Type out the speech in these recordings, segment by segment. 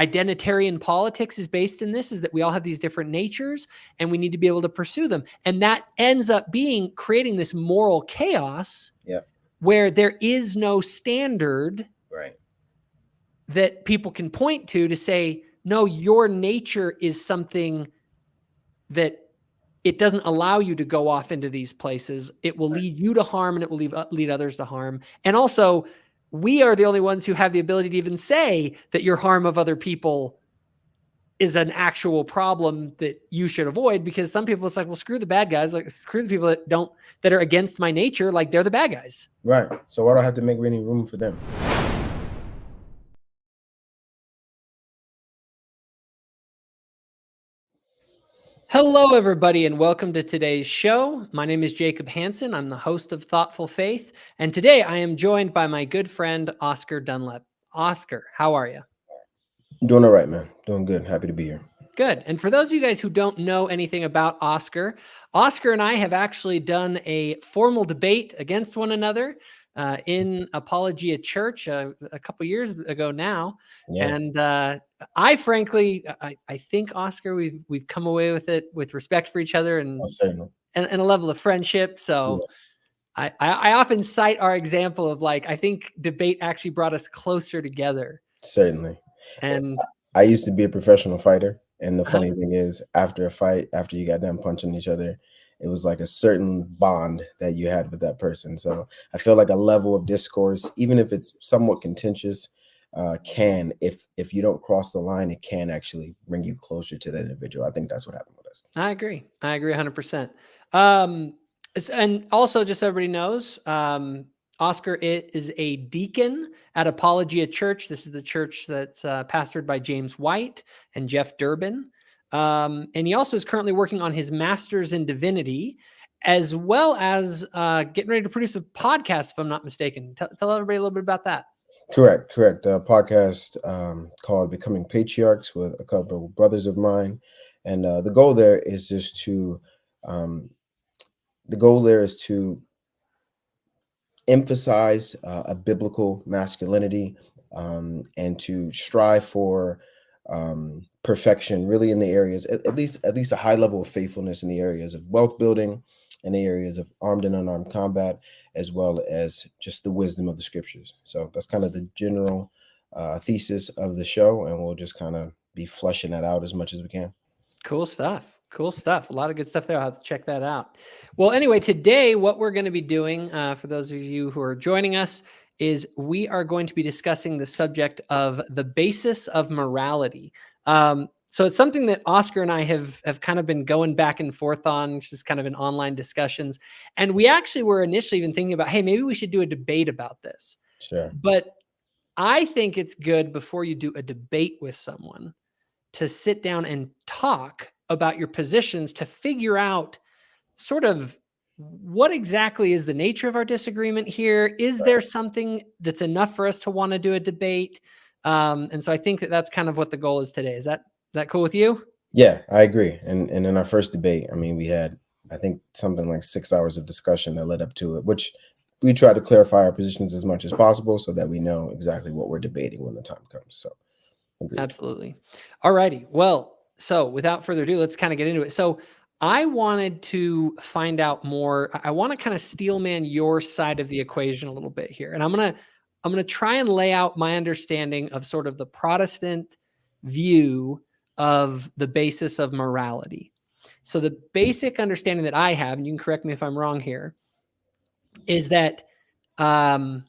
identitarian politics is based in this, is that we all have these different natures and we need to be able to pursue them. And that ends up creating this moral chaos where there is no standard that people can point to say, no, your nature is something that it doesn't allow you to go off into these places. It will lead you to harm, and it will lead others to harm. And also, we are the only ones who have the ability to even say that your harm of other people is an actual problem that you should avoid, because some people, it's like, well, screw the bad guys. Like, screw the people that are against my nature. Like, they're the bad guys. Right. So why do I have to make any room for them? Hello, everybody, and welcome to today's show. My name is Jacob Hansen. I'm the host of Thoughtful Faith, and today I am joined by my good friend, Oscar Dunlap. Oscar, how are you? Doing all right, man. Doing good. Happy to be here. Good. And for those of you guys who don't know anything about Oscar and I have actually done a formal debate against one another in Apologetics Church a couple years ago now. Yeah. And I frankly think, Oscar, we've come away with it with respect for each other and a level of friendship. So yeah. I often cite our example of, like, I think debate actually brought us closer together. Certainly. And I used to be a professional fighter. And the funny thing is, after a fight, after you got done punching each other, it was like a certain bond that you had with that person. So I feel like a level of discourse, even if it's somewhat contentious, if you don't cross the line, it can actually bring you closer to that individual. I think that's what happened with us. I agree 100%. And also, just so everybody knows, Oscar is a deacon at Apologetics Church. This is the church that's pastored by James White and Jeff Durbin. And he also is currently working on his master's in divinity, as well as getting ready to produce a podcast, if I'm not mistaken. Tell everybody a little bit about that. Correct. A podcast called Becoming Patriarchs with a couple of brothers of mine. And the goal there is just to emphasize a biblical masculinity and to strive for perfection, really, in the areas, at least a high level of faithfulness in the areas of wealth building, in the areas of armed and unarmed combat, as well as just the wisdom of the scriptures. So that's kind of the general thesis of the show, and we'll just kind of be fleshing that out as much as we can. Cool stuff. A lot of good stuff there. I'll have to check that out. Well, anyway, today what we're going to be doing, for those of you who are joining us, is we are going to be discussing the subject of the basis of morality. So it's something that Oscar and I have kind of been going back and forth on, just kind of in online discussions. And we actually were initially even thinking about, hey, maybe we should do a debate about this. Sure. But I think it's good, before you do a debate with someone, to sit down and talk about your positions, to figure out sort of what exactly is the nature of our disagreement here. Is there something that's enough for us to want to do a debate? And so I think that's kind of what the goal is today. Is that cool with you? Yeah, I agree. And in our first debate, I mean, we had, I think, something like 6 hours of discussion that led up to it, which we try to clarify our positions as much as possible so that we know exactly what we're debating when the time comes. So agreed. Absolutely. All righty. Well, so without further ado, let's kind of get into it. So I wanted to find out more. I want to kind of steelman your side of the equation a little bit here. And I'm going to try and lay out my understanding of sort of the Protestant view of the basis of morality. So the basic understanding that I have, and you can correct me if I'm wrong here, is that the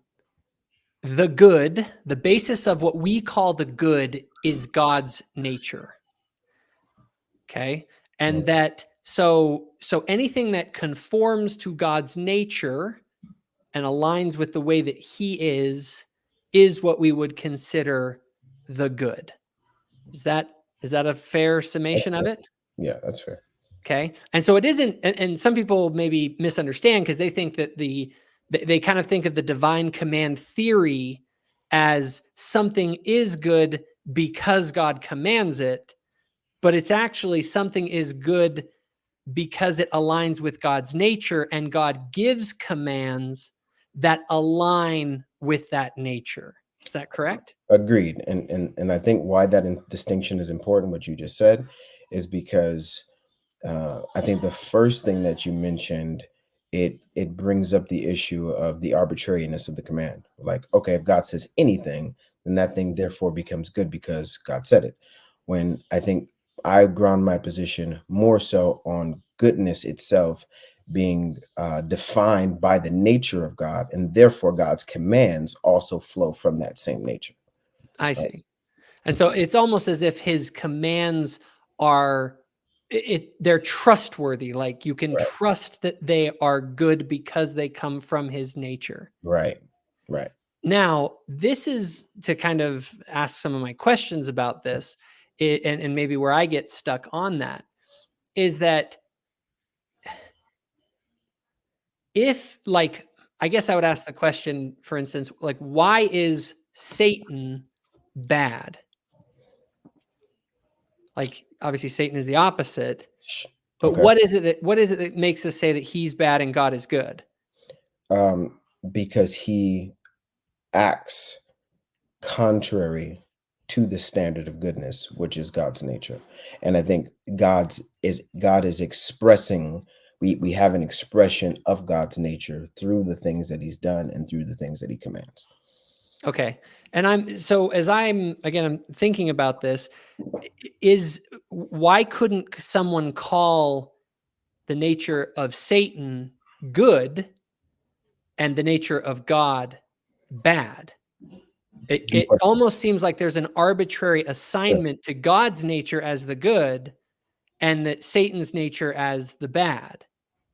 basis of what we call the good is God's nature. Okay. And that, so anything that conforms to God's nature and aligns with the way that he is what we would consider the good. Is that a fair summation of it? Yeah, that's fair. Okay. And so it isn't, and some people maybe misunderstand because they think that they kind of think of the divine command theory as something is good because God commands it, but it's actually something is good because it aligns with God's nature, and God gives commands that align with that nature. Is that correct? Agreed. And I think why that distinction is important, what you just said, is because I think the first thing that you mentioned, it brings up the issue of the arbitrariness of the command. Like, okay, if God says anything, then that thing therefore becomes good because God said it. When I think I ground my position more so on goodness itself being defined by the nature of God, and therefore God's commands also flow from that same nature. I see. And so it's almost as if his commands are they're trustworthy. Like you can Right, trust that they are good because they come from his nature. right, right. Now, this is to kind of ask some of my questions about this, and maybe where I get stuck on that is that if, like, I guess I would ask the question, for instance, like, why is Satan bad? Like, obviously, Satan is the opposite, but Okay. what is it that makes us say that he's bad and God is good? Um, because he acts contrary to the standard of goodness, which is God's nature. And I think God is expressing, we have an expression of God's nature through the things that he's done and through the things that he commands. Okay. And I'm thinking about this, is why couldn't someone call the nature of Satan good and the nature of God bad? Good It question. almost seems like there's an arbitrary Sure. assignment to God's nature as the good and that Satan's nature as the bad.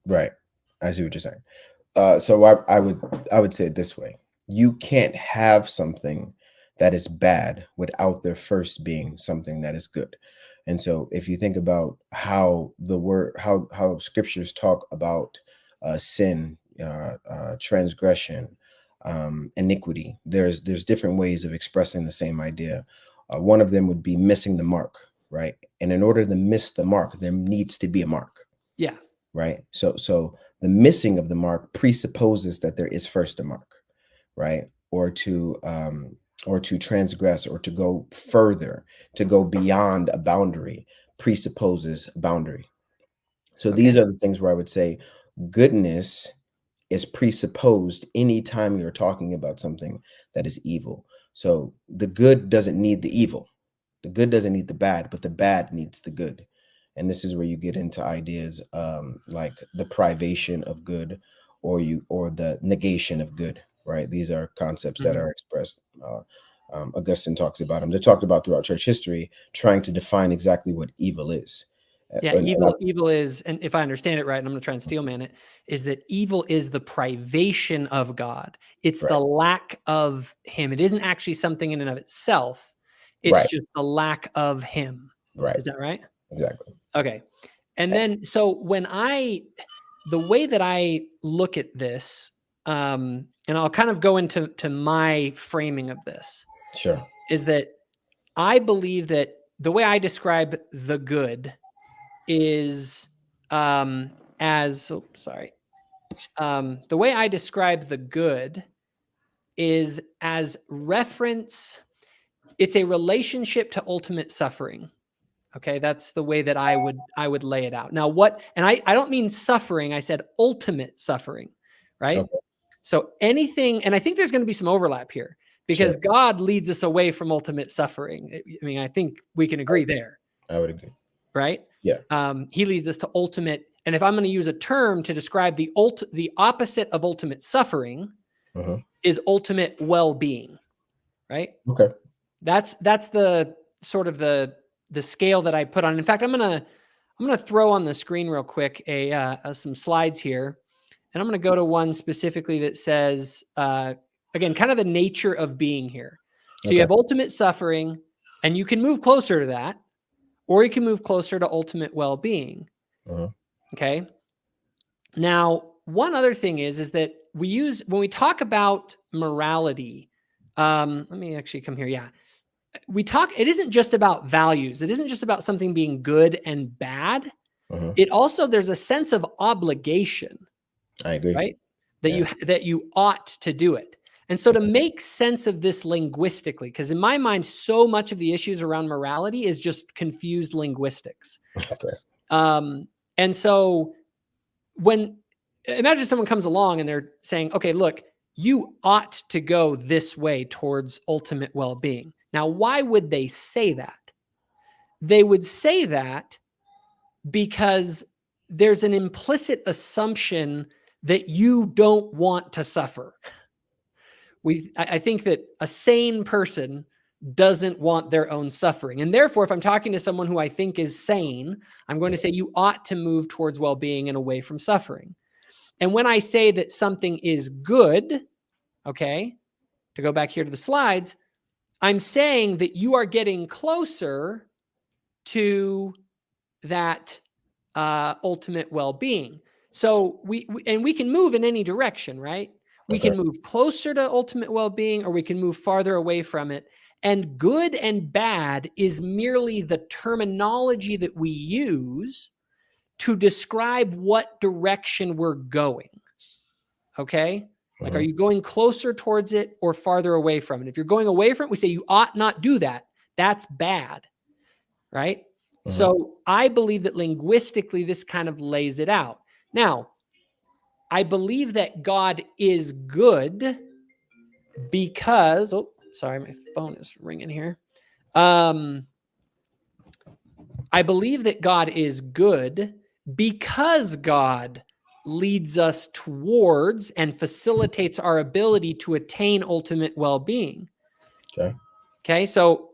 Right. I see what you're saying. So I would say it this way: you can't have something that is bad without there first being something that is good. And so, if you think about how the word, how scriptures talk about sin, transgression, iniquity, there's different ways of expressing the same idea. One of them would be missing the mark, right? And in order to miss the mark, there needs to be a mark, Yeah. right? So the missing of the mark presupposes that there is first a mark, right? Or to transgress or to go further, to go beyond a boundary presupposes a boundary. So these Okay. are the things where I would say goodness is presupposed anytime you're talking about something that is evil. So the good doesn't need the evil. The good doesn't need the bad, but the bad needs the good. And this is where you get into ideas like the privation of good, or the negation of good. Right? These are concepts that Mhm. are expressed. Augustine talks about them. They're talked about throughout church history, trying to define exactly what evil is. Yeah, evil is, and if I understand it right, and I'm going to try and steelman it, is that evil is the privation of God. It's Right, the lack of him. It isn't actually something in and of itself. It's right, just the lack of him. right, Is that right? exactly. Okay. And then, so the way that I look at this, and I'll kind of go into my framing of this, Sure. is that I believe that the way I describe the good is the way I describe the good is as reference. It's a relationship to ultimate suffering. Okay, that's the way that I would lay it out. Now, I don't mean suffering. I said ultimate suffering, right? Okay. So anything, and I think there's going to be some overlap here Sure. because God leads us away from ultimate suffering. I mean, I think we can agree there, I would agree. right? Yeah. He leads us to ultimate. And if I'm going to use a term to describe the opposite of ultimate suffering Uh-huh. is ultimate well-being, right? Okay. That's the sort of the scale that I put on. In fact, I'm gonna throw on the screen real quick some slides here, and I'm gonna go to one specifically that says again, kind of the nature of being here. So you Okay. have ultimate suffering, and you can move closer to that, or you can move closer to ultimate well-being. Uh-huh. Okay. Now, one other thing is that when we talk about morality. Let me actually come here. Yeah, it isn't just about values. It isn't just about something being good and bad. Uh-huh. There's a sense of obligation, I agree. right? Yeah. That you ought to do it. And so to make sense of this linguistically, because in my mind, so much of the issues around morality is just confused linguistics. Okay. And so imagine someone comes along and they're saying, okay, look, you ought to go this way towards ultimate well-being. Now, why would they say that? They would say that because there's an implicit assumption that you don't want to suffer. I think that a sane person doesn't want their own suffering. And therefore, if I'm talking to someone who I think is sane, I'm going to say you ought to move towards well-being and away from suffering. And when I say that something is good, okay, to go back here to the slides, I'm saying that you are getting closer to that ultimate well-being. So we can move in any direction, right? We can move closer to ultimate well-being, or we can move farther away from it. And good and bad is merely the terminology that we use to describe what direction we're going. Okay? Like, are you going closer towards it or farther away from it? If you're going away from it, we say you ought not do that. That's bad, right? So I believe that linguistically, this kind of lays it out. Now, I believe that God is good because, oh, sorry, my phone is ringing here. I believe that God is good because God leads us towards and facilitates our ability to attain ultimate well-being. Okay. So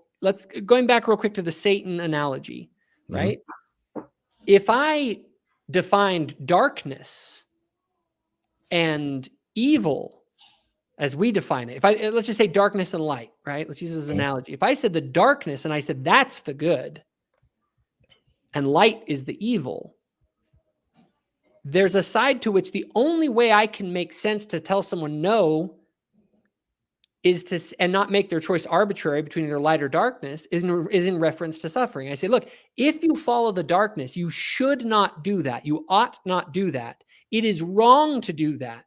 going back real quick to the Satan analogy, right? If I defined darkness and evil as we define it, let's just say darkness and light, right? Let's use this as an analogy. If I said the darkness and I said that's the good and light is the evil, there's a side to which the only way I can make sense to tell someone no and not make their choice arbitrary between either light or darkness is in reference to suffering. I say, look, if you follow the darkness, you should not do that. You ought not do that. It is wrong to do that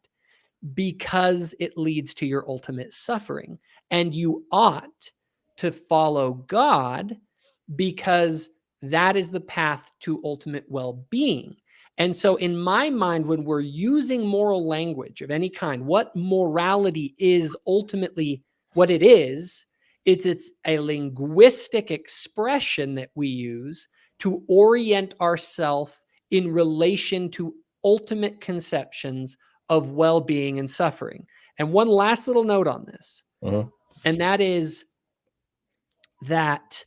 because it leads to your ultimate suffering. And you ought to follow God because that is the path to ultimate well-being. And so in my mind, when we're using moral language of any kind, what morality is ultimately what it is, it's a linguistic expression that we use to orient ourselves in relation to ultimate conceptions of well-being and suffering. And one last little note on this, and that is that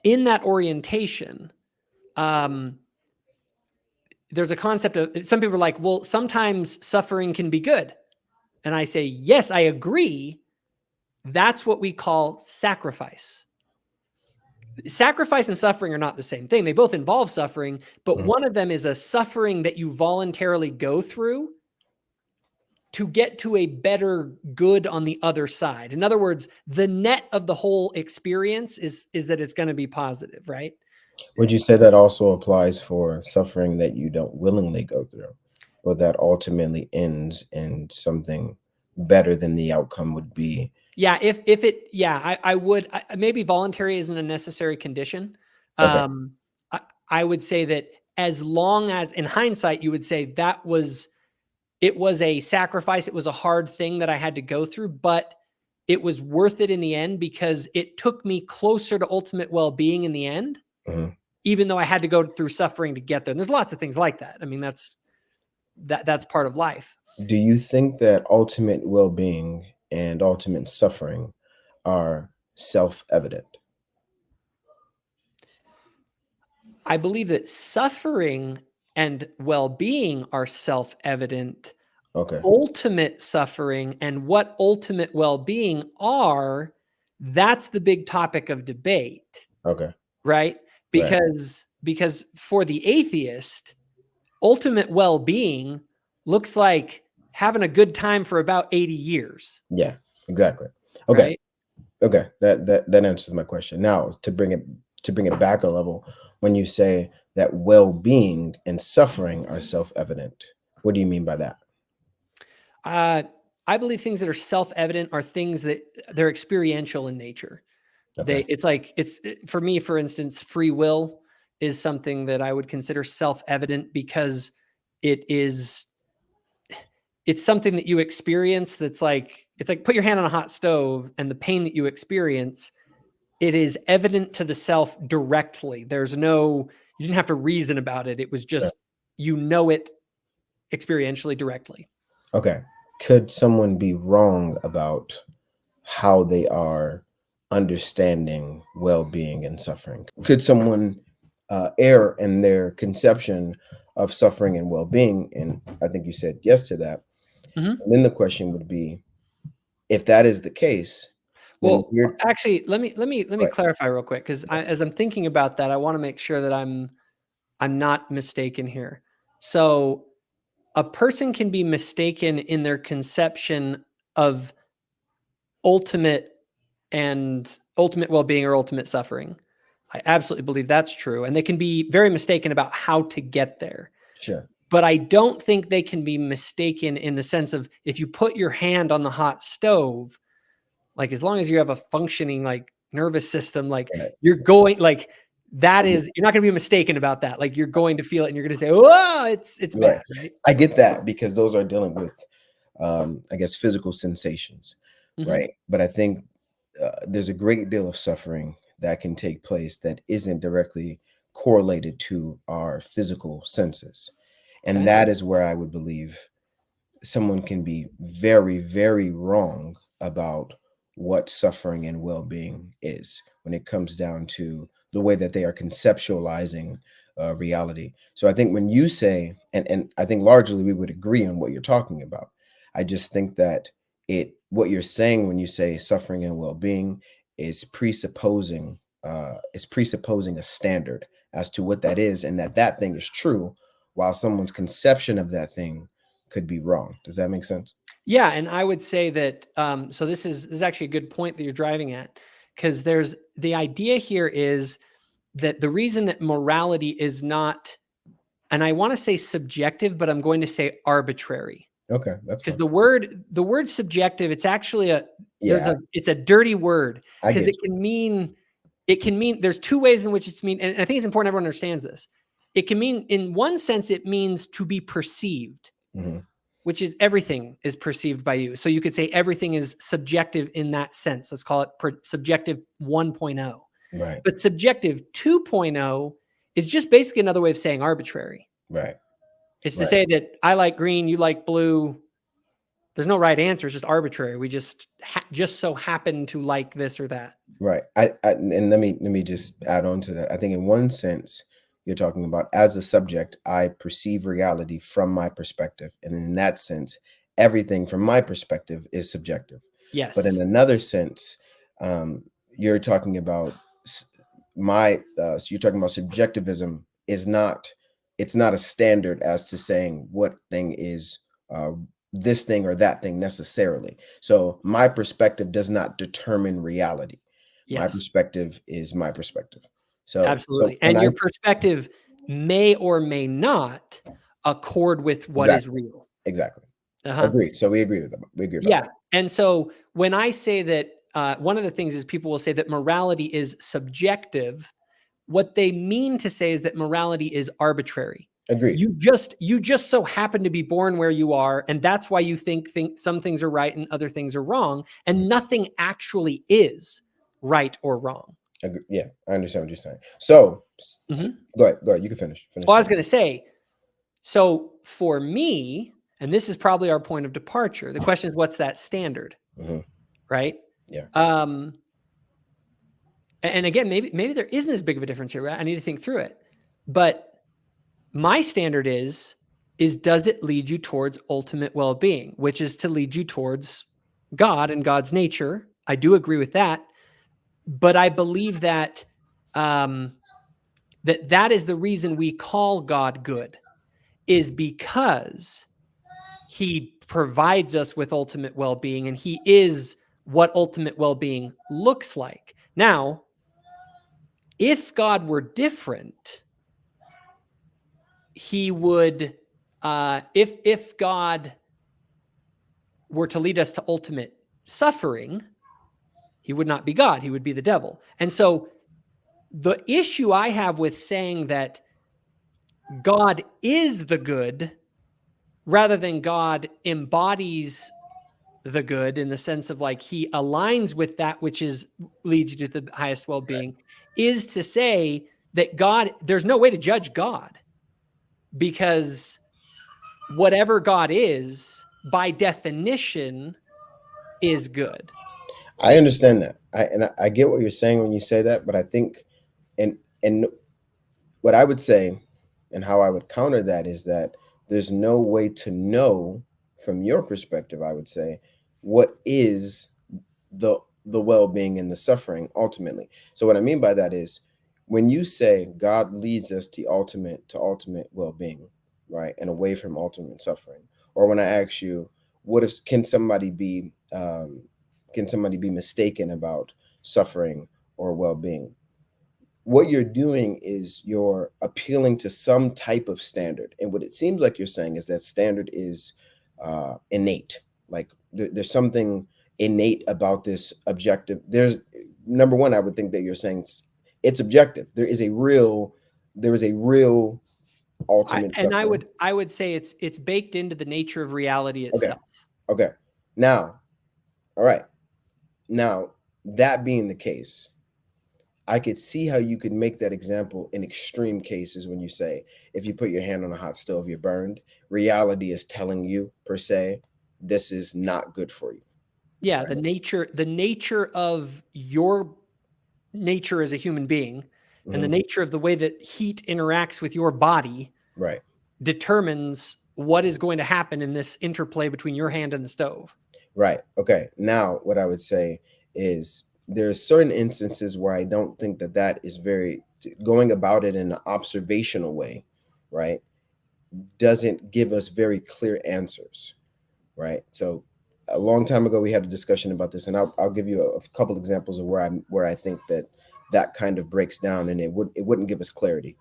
in that orientation, there's a concept of, some people are like, well, sometimes suffering can be good. And I say, yes, I agree. That's what we call sacrifice. Sacrifice and suffering are not the same thing. They both involve suffering, but one of them is a suffering that you voluntarily go through to get to a better good on the other side. In other words, the net of the whole experience is that it's going to be positive, right? Would you say that also applies for suffering that you don't willingly go through, or that ultimately ends in something better than the outcome would be? Yeah, I would. Maybe voluntary isn't a necessary condition. Okay. I would say that as long as, in hindsight, you would say it was a sacrifice. It was a hard thing that I had to go through, but it was worth it in the end because it took me closer to ultimate well-being in the end. Even though I had to go through suffering to get there. And there's lots of things like that. I mean, that's part of life. Do you think that ultimate well-being and ultimate suffering are self-evident? I believe that suffering and well-being are self-evident. Okay. Ultimate suffering and what ultimate well-being are, that's the big topic of debate. Okay. Right? Because for the atheist, ultimate well-being looks like having a good time for about 80 years. Yeah, exactly. Okay. Right? Okay. That answers my question. Now, to bring it back a level, when you say that well-being and suffering are self-evident, what do you mean by that? I believe things that are self-evident are things that they're experiential in nature. Okay. For me, for instance, free will is something that I would consider self-evident because it's something that you experience. It's like put your hand on a hot stove, and the pain that you experience, it is evident to the self directly. You didn't have to reason about it. It was just, it experientially directly. Okay. Could someone be wrong about how they are understanding well-being and suffering? Could someone err in their conception of suffering and well-being? And I think you said yes to that. Mm-hmm. And then the question would be, if that is the case, well, actually, let me clarify real quick, because as I'm thinking about that, I want to make sure that I'm not mistaken here. So a person can be mistaken in their conception of ultimate well-being or ultimate suffering. I absolutely believe that's true. And they can be very mistaken about how to get there. Sure. But I don't think they can be mistaken in the sense of, if you put your hand on the hot stove, like, as long as you have a functioning like nervous system, like you're going, like, that is, you're not going to be mistaken about that. Like, you're going to feel it and you're going to say, oh, it's bad. Right. I get that, because those are dealing with, I guess, physical sensations. Mm-hmm. Right. But I think there's a great deal of suffering that can take place that isn't directly correlated to our physical senses. And that is where I would believe someone can be very, very wrong about what suffering and well-being is when it comes down to the way that they are conceptualizing reality. So I think when you say, and I think largely we would agree on what you're talking about. I just think that what you're saying when you say suffering and well-being is presupposing a standard as to what that is, and that thing is true, while someone's conception of that thing could be wrong. Does that make sense? Yeah, and I would say that, so this is actually a good point that you're driving at, because there's the idea here is that the reason that morality is not, and I want to say subjective, but I'm going to say arbitrary. Okay, that's because fine. the word subjective, it's actually it's a dirty word, because it can mean there's two ways in which it's mean, and I think it's important everyone understands this. It can mean, in one sense, it means to be perceived. Mm-hmm. Which is everything is perceived by you. So you could say everything is subjective in that sense. Let's call it subjective 1.0. Right. But subjective 2.0 is just basically another way of saying arbitrary. Right. It's to say that I like green, you like blue. There's no right answer. It's just arbitrary. We just so happen to like this or that. Right. And let me just add on to that. I think in one sense, you're talking about, as a subject, I perceive reality from my perspective. And in that sense, everything from my perspective is subjective. Yes. But in another sense, you're talking about so you're talking about subjectivism it's not a standard as to saying what thing is this thing or that thing necessarily. So my perspective does not determine reality. Yes. My perspective is my perspective. So absolutely. And your perspective may or may not accord with what is real. Exactly. Agreed. So we agree with them. We agree about that. And so when I say that, one of the things is people will say that morality is subjective. What they mean to say is that morality is arbitrary. Agreed. You just so happen to be born where you are, and that's why you think some things are right and other things are wrong, and nothing actually is right or wrong. Yeah, I understand what you're saying. So, so go ahead. You can finish. Well, I was going to say, so for me, and this is probably our point of departure, the question is, what's that standard? Right? Yeah. And again, maybe there isn't as big of a difference here. Right? I need to think through it. But my standard is does it lead you towards ultimate well-being, which is to lead you towards God and God's nature? I do agree with that. But I believe that that is the reason we call God good, is because he provides us with ultimate well-being, and he is what ultimate well-being looks like. Now, if God were different, he would, if God were to lead us to ultimate suffering, he would not be God. He would be the devil. And so the issue I have with saying that God is the good rather than God embodies the good in the sense of like he aligns with that which is leads you to the highest well-being, is to say that God, there's no way to judge God, because whatever God is, by definition, is good. I understand that. I get what you're saying when you say that, but I think and what I would say and how I would counter that is that there's no way to know from your perspective, I would say, what is the well-being and the suffering ultimately. So what I mean by that is when you say God leads us to ultimate well-being, right, and away from ultimate suffering, or when I ask you, what if can somebody be mistaken about suffering or well-being? What you're doing is you're appealing to some type of standard, and what it seems like you're saying is that standard is innate. Like there's something innate about this objective. There's number one, I would think that you're saying it's objective. There is a real ultimate suffering. I would say it's baked into the nature of reality Okay. itself. Okay. Now, all right. Now, that being the case, I could see how you could make that example in extreme cases when you say, if you put your hand on a hot stove, you're burned. Reality is telling you, per se, this is not good for you. Yeah, right? the nature of your nature as a human being and the nature of the way that heat interacts with your body Right. determines what is going to happen in this interplay between your hand and the stove. Right. Okay. Now, what I would say is there's certain instances where I don't think that that is very going about it in an observational way, right? Doesn't give us very clear answers, right? So a long time ago, we had a discussion about this, and I'll give you a couple examples of where I think that kind of breaks down, and it wouldn't give us clarity.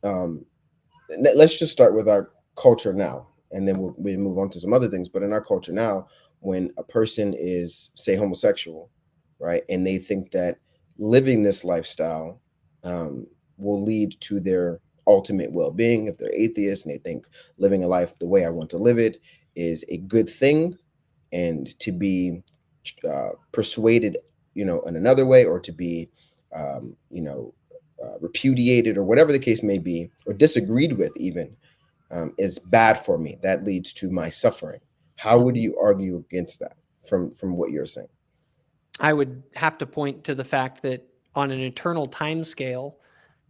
Let's just start with our culture now, and then we'll move on to some other things. But in our culture now, when a person is, say, homosexual, right, and they think that living this lifestyle will lead to their ultimate well-being, if they're atheists and they think living a life the way I want to live it is a good thing, and to be persuaded, in another way, or to be, repudiated, or whatever the case may be, or disagreed with even, is bad for me. That leads to my suffering. How would you argue against that from what you're saying? I would have to point to the fact that on an eternal time scale,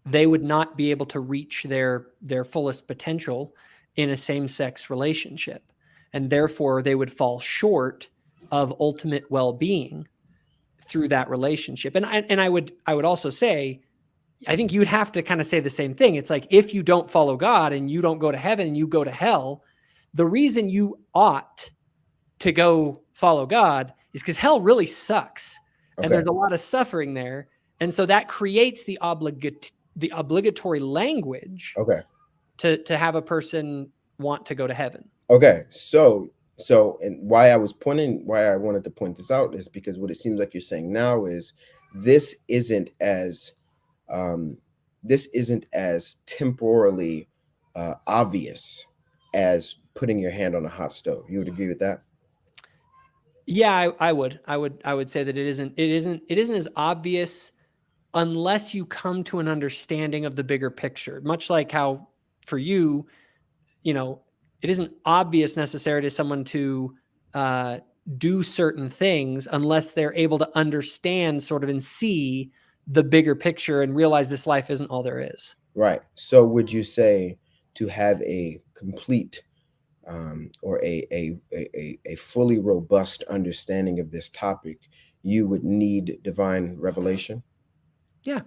they would not be able to reach their fullest potential in a same-sex relationship. And therefore, they would fall short of ultimate well-being through that relationship. And I would also say, I think you'd have to kind of say the same thing. It's like, if you don't follow God and you don't go to heaven and you go to hell, the reason you ought to go follow God is because hell really sucks. Okay. And there's a lot of suffering there. And so that creates the obligatory language Okay. to have a person want to go to heaven. Okay. So and why I wanted to point this out is because what it seems like you're saying now is this isn't as temporally obvious as putting your hand on a hot stove. You would agree with that? Yeah, I would say that it isn't as obvious unless you come to an understanding of the bigger picture. Much like how for you, it isn't obvious necessarily to someone to do certain things unless they're able to understand sort of and see the bigger picture and realize this life isn't all there is. Right. So would you say to have a complete or a fully robust understanding of this topic, you would need divine revelation? Yeah.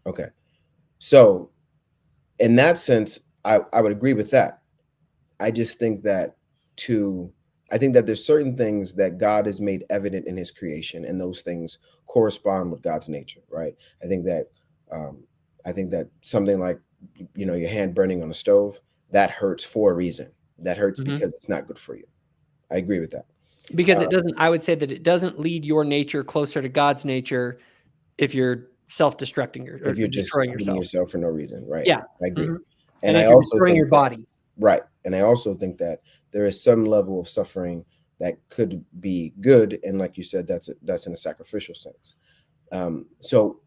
Okay. So in that sense, I would agree with that. I just think that there's certain things that God has made evident in his creation, and those things correspond with God's nature, right? I think that something like, your hand burning on a stove, that hurts for a reason. That hurts because it's not good for you. I agree with that. Because it doesn't, I would say that it doesn't lead your nature closer to God's nature if you're self-destructing or if you're destroying just yourself for no reason. Right. Yeah. I agree. Mm-hmm. And I if you're also destroying think your body. Right. And I also think that there is some level of suffering that could be good. And like you said, that's in a sacrificial sense. So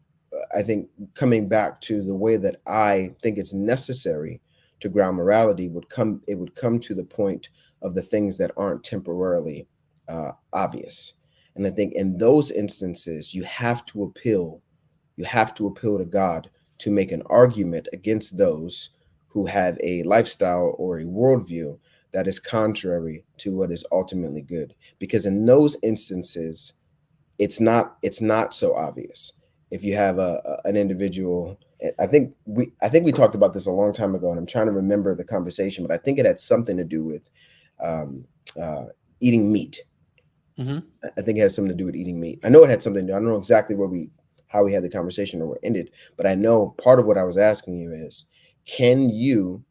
I think coming back to the way that I think it's necessary to ground morality would come to the point of the things that aren't temporarily obvious. And I think in those instances, you have to appeal to God to make an argument against those who have a lifestyle or a worldview that is contrary to what is ultimately good. Because in those instances, it's not so obvious. If you have an individual, I think we talked about this a long time ago, and I'm trying to remember the conversation, but I think it had something to do with eating meat. Mm-hmm. I think it has something to do with eating meat. I know it had something to do. I don't know exactly how we had the conversation or where it ended, but I know part of what I was asking you is, can you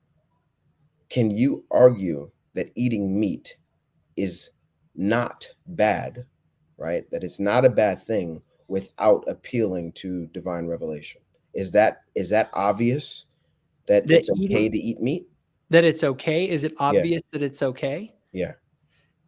argue that eating meat is not bad, right? That it's not a bad thing without appealing to divine revelation? Is that obvious that it's okay to eat meat? That it's okay? Is it obvious that it's okay? Yeah.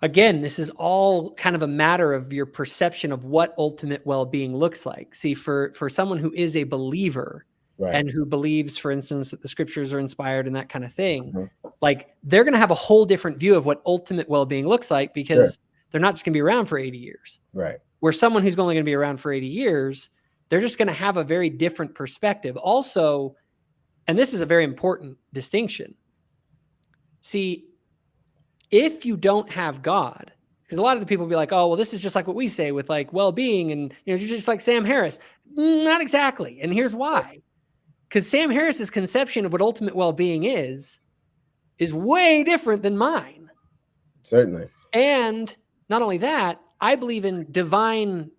Again, this is all kind of a matter of your perception of what ultimate well-being looks like. See, for someone who is a believer, Right. and who believes, for instance, that the scriptures are inspired and that kind of thing, Mm-hmm. like they're going to have a whole different view of what ultimate well-being looks like, because they're not just going to be around for 80 years. Right. Where someone who's only going to be around for 80 years, they're just going to have a very different perspective. Also, and this is a very important distinction. See, if you don't have God, because a lot of the people will be like, oh, well, this is just like what we say with like well-being, and you're just like Sam Harris. Not exactly. And here's why. Because Sam Harris's conception of what ultimate well-being is way different than mine. Certainly. And not only that, I believe in divine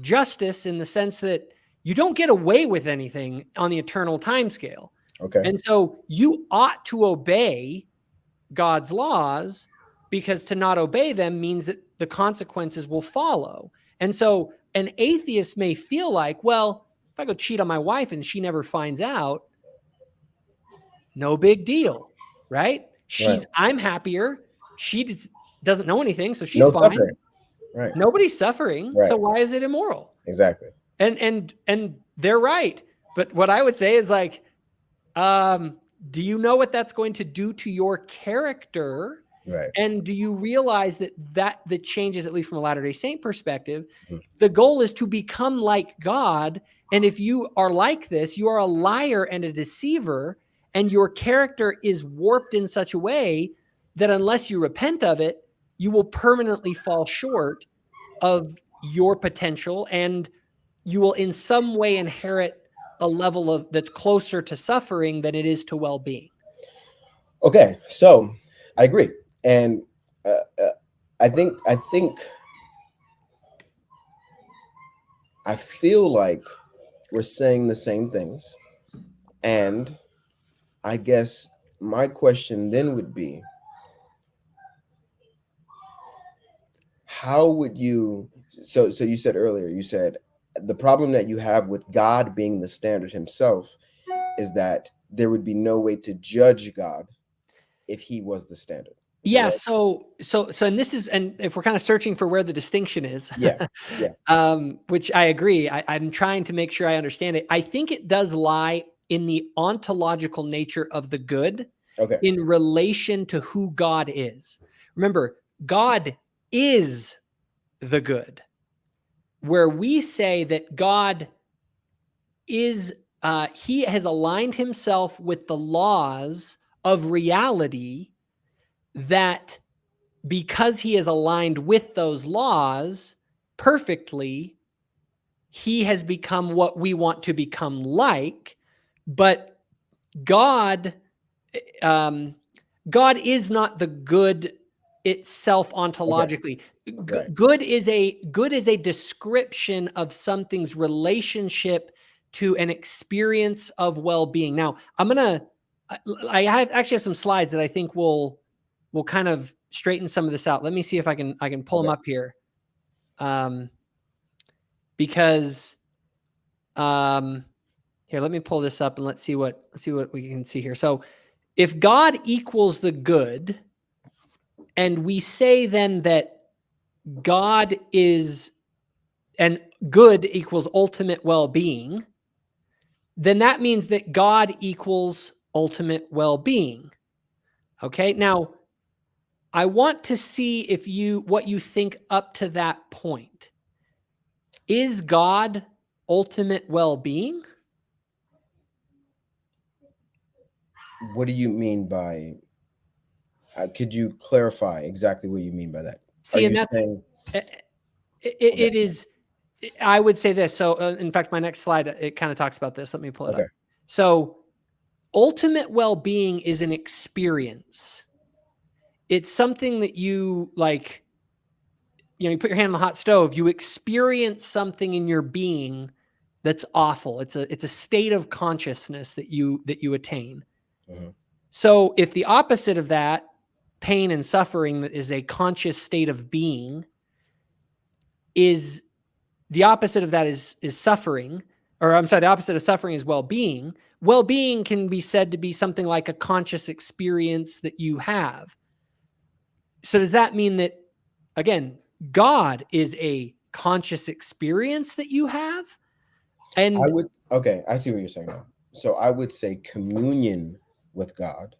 justice in the sense that you don't get away with anything on the eternal timescale. Okay. And so you ought to obey God's laws, because to not obey them means that the consequences will follow. And so an atheist may feel like, well, if I go cheat on my wife and she never finds out, no big deal, right? I'm happier. She doesn't know anything, so she's fine. Suffering. Right. Nobody's suffering. Right. So why is it immoral? Exactly. And they're right. But what I would say is like, do you know what that's going to do to your character? Right. And do you realize that the changes, at least from a Latter-day Saint perspective, the goal is to become like God. And if you are like this, you are a liar and a deceiver, and your character is warped in such a way that unless you repent of it, you will permanently fall short of your potential, and you will in some way inherit a level of that's closer to suffering than it is to well-being. Okay, so I agree, and I feel like we're saying the same things, and I guess my question then would be, how would you? So you said earlier, you said the problem that you have with God being the standard himself is that there would be no way to judge God if he was the standard. Yeah. Right? So, and this is, and if we're kind of searching for where the distinction is, which I agree, I'm trying to make sure I understand it. I think it does lie in the ontological nature of the good, in relation to who God is. Remember, God is the good. Where we say that God is, he has aligned himself with the laws of reality, that because he is aligned with those laws perfectly, he has become what we want to become like. But God is not the good itself ontologically. Right. Good is a description of something's relationship to an experience of well-being. Now, I actually have some slides that I think will kind of straighten some of this out. Let me see if I can pull them up here. Because here, let me pull this up and let's see what we can see here. So if God equals the good, and we say then that God is, and good equals ultimate well-being, then that means that God equals ultimate well-being. Okay. Now, I want to see what you think up to that point. Is God ultimate well-being? What do you mean by? Could you clarify exactly what you mean by that? See, and that's saying, it is. I would say this. So, in fact, my next slide it kind of talks about this. Let me pull it up. So, ultimate well-being is an experience. It's something that you like. You put your hand on the hot stove. You experience something in your being that's awful. It's a state of consciousness that you attain. Mm-hmm. So, if the opposite of that, pain and suffering, that is a conscious state of being, is the opposite of that is suffering, or I'm sorry, the opposite of suffering is well-being. Well-being can be said to be something like a conscious experience that you have. So does that mean that, again, God is a conscious experience that you have? And I see what you're saying now. So I would say communion with God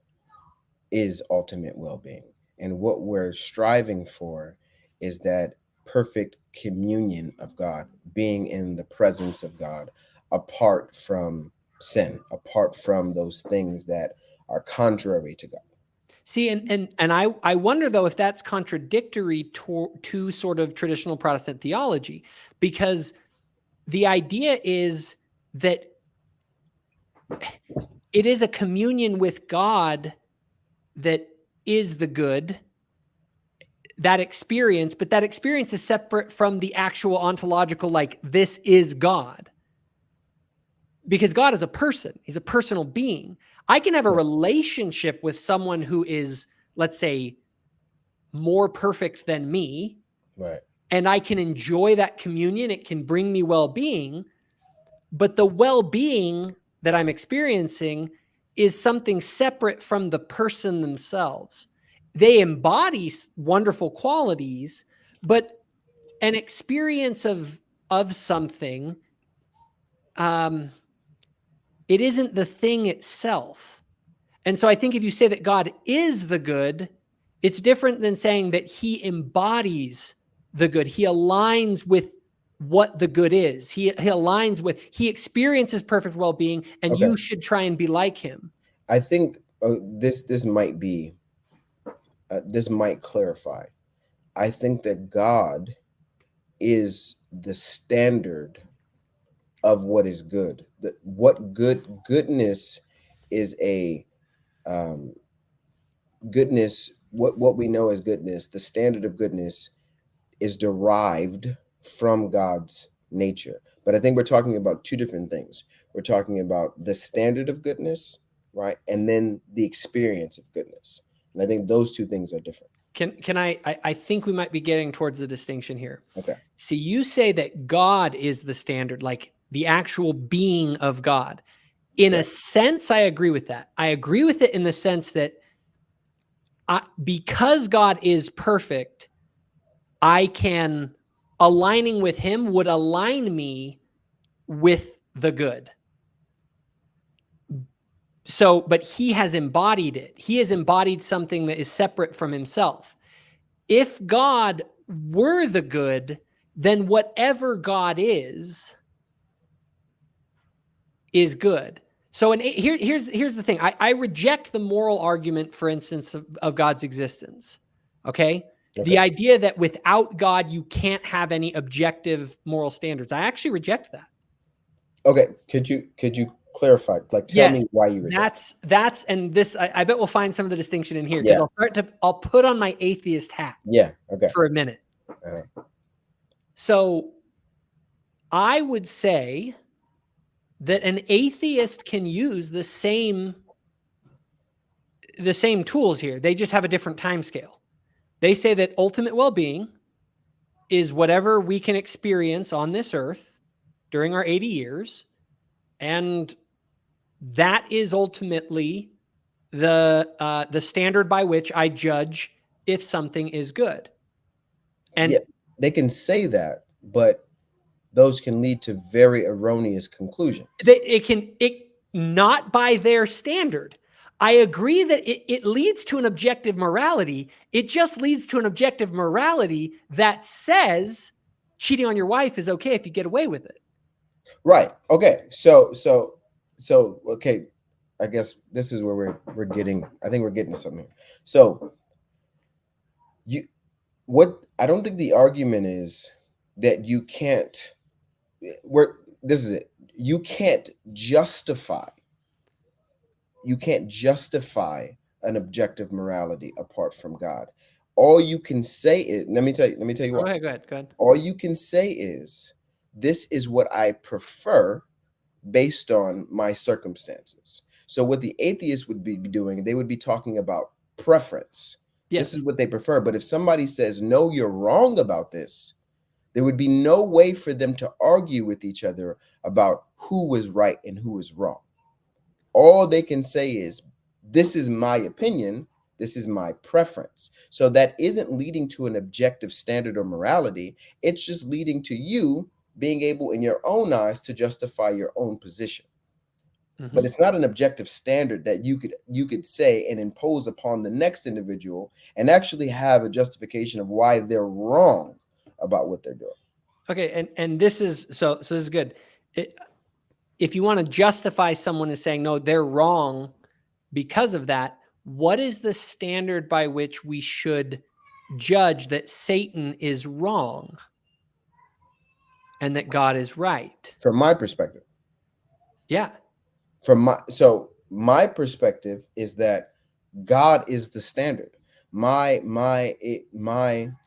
is ultimate well-being. And what we're striving for is that perfect communion of God, being in the presence of God, apart from sin, apart from those things that are contrary to God. See, and I wonder, though, if that's contradictory to sort of traditional Protestant theology, because the idea is that it is a communion with God that is the good, that experience, but that experience is separate from the actual ontological, like, this is God. Because God is a person. He's a personal being. I can have a relationship with someone who is, let's say, more perfect than me. Right. And I can enjoy that communion. It can bring me well-being. But the well-being that I'm experiencing is something separate from the person themselves. They embody wonderful qualities, but an experience of something, it isn't the thing itself. And so I think if you say that God is the good, it's different than saying that he embodies the good. He aligns with what the good is. He aligns with, he experiences perfect well-being, and you should try and be like him. I think this might be, this might clarify. I think that God is the standard of what is good. What goodness is a goodness. What we know as goodness, the standard of goodness, is derived from God's nature. But I think we're talking about two different things. We're talking about the standard of goodness, right, and then the experience of goodness. And I think those two things are different. Can I think we might be getting towards the distinction here. Okay. See, you say that God is the standard, like the actual being of God. In a sense, I agree with that. I agree with it in the sense that because God is perfect, aligning with him would align me with the good. So, but he has embodied it. He has embodied something that is separate from himself. If God were the good, then whatever God is good. So, and here's the thing. I reject the moral argument, for instance, of God's existence. Okay? The idea that without God, you can't have any objective moral standards. I actually reject that. Okay. Could you clarify? Like, tell me why you reject that's and this. I bet we'll find some of the distinction in here, because I'll put on my atheist hat. Yeah. Okay. For a minute. So, I would say that an atheist can use the same tools here. They just have a different time scale. They say that ultimate well-being is whatever we can experience on this earth during our 80 years. And that is ultimately the standard by which I judge if something is good. And yeah, they can say that, but those can lead to very erroneous conclusions. it not by their standard. I agree that it leads to an objective morality. It just leads to an objective morality that says cheating on your wife is okay if you get away with it. Right. Okay. So okay. I guess this is where we're getting. I think we're getting to something here. So I don't think the argument is that you can't. This is it. You can't justify an objective morality apart from God. All you can say is, let me tell you what. Go ahead. All you can say is, this is what I prefer based on my circumstances. So what the atheist would be doing, they would be talking about preference. Yes. This is what they prefer. But if somebody says, no, you're wrong about this, there would be no way for them to argue with each other about who was right and who was wrong. All they can say is, this is my opinion, this is my preference. So that isn't leading to an objective standard or morality. It's just leading to you being able in your own eyes to justify your own position. But it's not an objective standard that you could say and impose upon the next individual and actually have a justification of why they're wrong about what they're doing. Okay, and this is so this is good. If you want to justify someone as saying no, they're wrong because of that, what is the standard by which we should judge that Satan is wrong and that God is right? From my perspective. Yeah. My perspective is that God is the standard.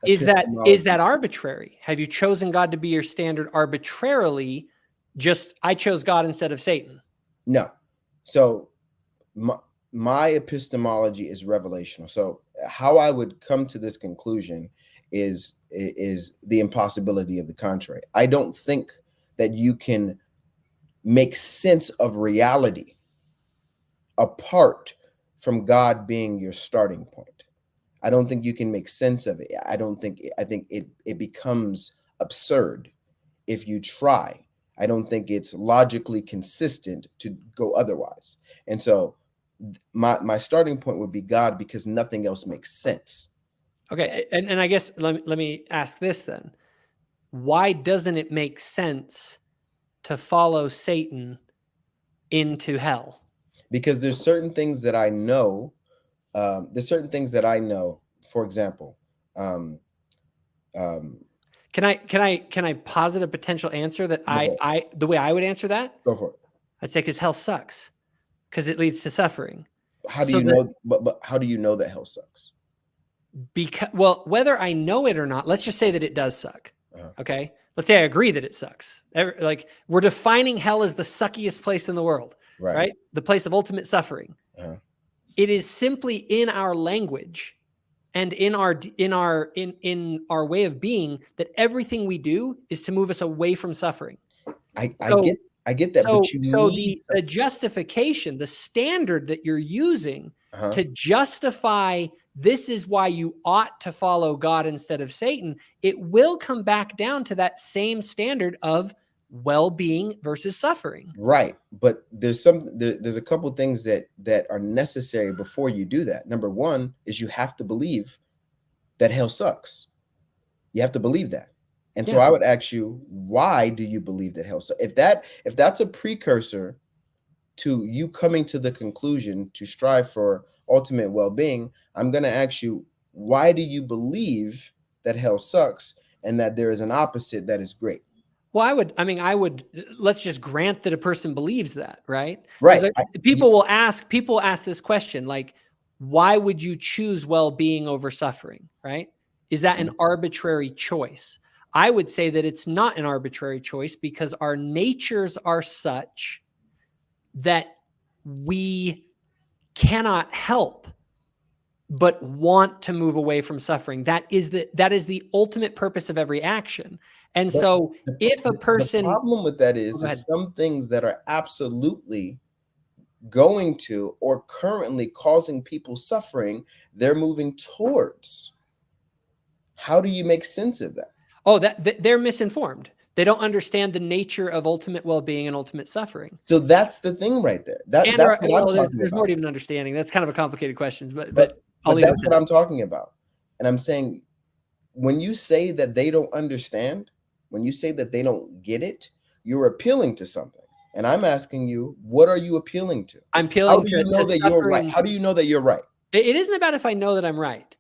Is that arbitrary? Have you chosen God to be your standard arbitrarily? Just I chose God instead of Satan. No. So my epistemology is revelational. So how I would come to this conclusion is the impossibility of the contrary. I don't think that you can make sense of reality apart from God being your starting point. I don't think you can make sense of it. I think it becomes absurd if you try. I don't think it's logically consistent to go otherwise. And so my starting point would be God, because nothing else makes sense. Okay. And I guess let me ask this then. Why doesn't it make sense to follow Satan into hell? Because there's certain things that I know. For example, can I posit a potential answer that the way I would answer that? Go for it. I'd say because hell sucks, because it leads to suffering. How do you know? But how do you know that hell sucks? Because, well, whether I know it or not, let's just say that it does suck. Okay. Let's say I agree that it sucks. Like, we're defining hell as the suckiest place in the world, right? The place of ultimate suffering. It is simply in our language and in our way of being that everything we do is to move us away from suffering. I get that. So the justification, the standard that you're using to justify this is why you ought to follow God instead of Satan, it will come back down to that same standard of well-being versus suffering. Right. But there's a couple things that are necessary before you do that. Number one is you have to believe that hell sucks. You have to believe that. And so I would ask you, why do you believe that hell sucks? If that's a precursor to you coming to the conclusion to strive for ultimate well-being, I'm going to ask you, why do you believe that hell sucks and that there is an opposite that is great? Well, I would, let's just grant that a person believes that, right? Right. People ask this question, like, why would you choose well-being over suffering, right? Is that an arbitrary choice? I would say that it's not an arbitrary choice, because our natures are such that we cannot help but want to move away from suffering. That is the ultimate purpose of every action. And so if a person... The problem with that is some things that are absolutely going to or currently causing people suffering, they're moving towards. How do you make sense of that? Oh, they're misinformed. They don't understand the nature of ultimate well-being and ultimate suffering. So that's the thing right there. That's what I'm talking about. There's more to even understanding. That's kind of a complicated question, but that's what I'm talking about. And I'm saying, when you say that they don't understand, when you say that they don't get it, you're appealing to something. And I'm asking you, what are you appealing to? I'm appealing to know that you're right. How do you know that you're right? It isn't about if I know that I'm right.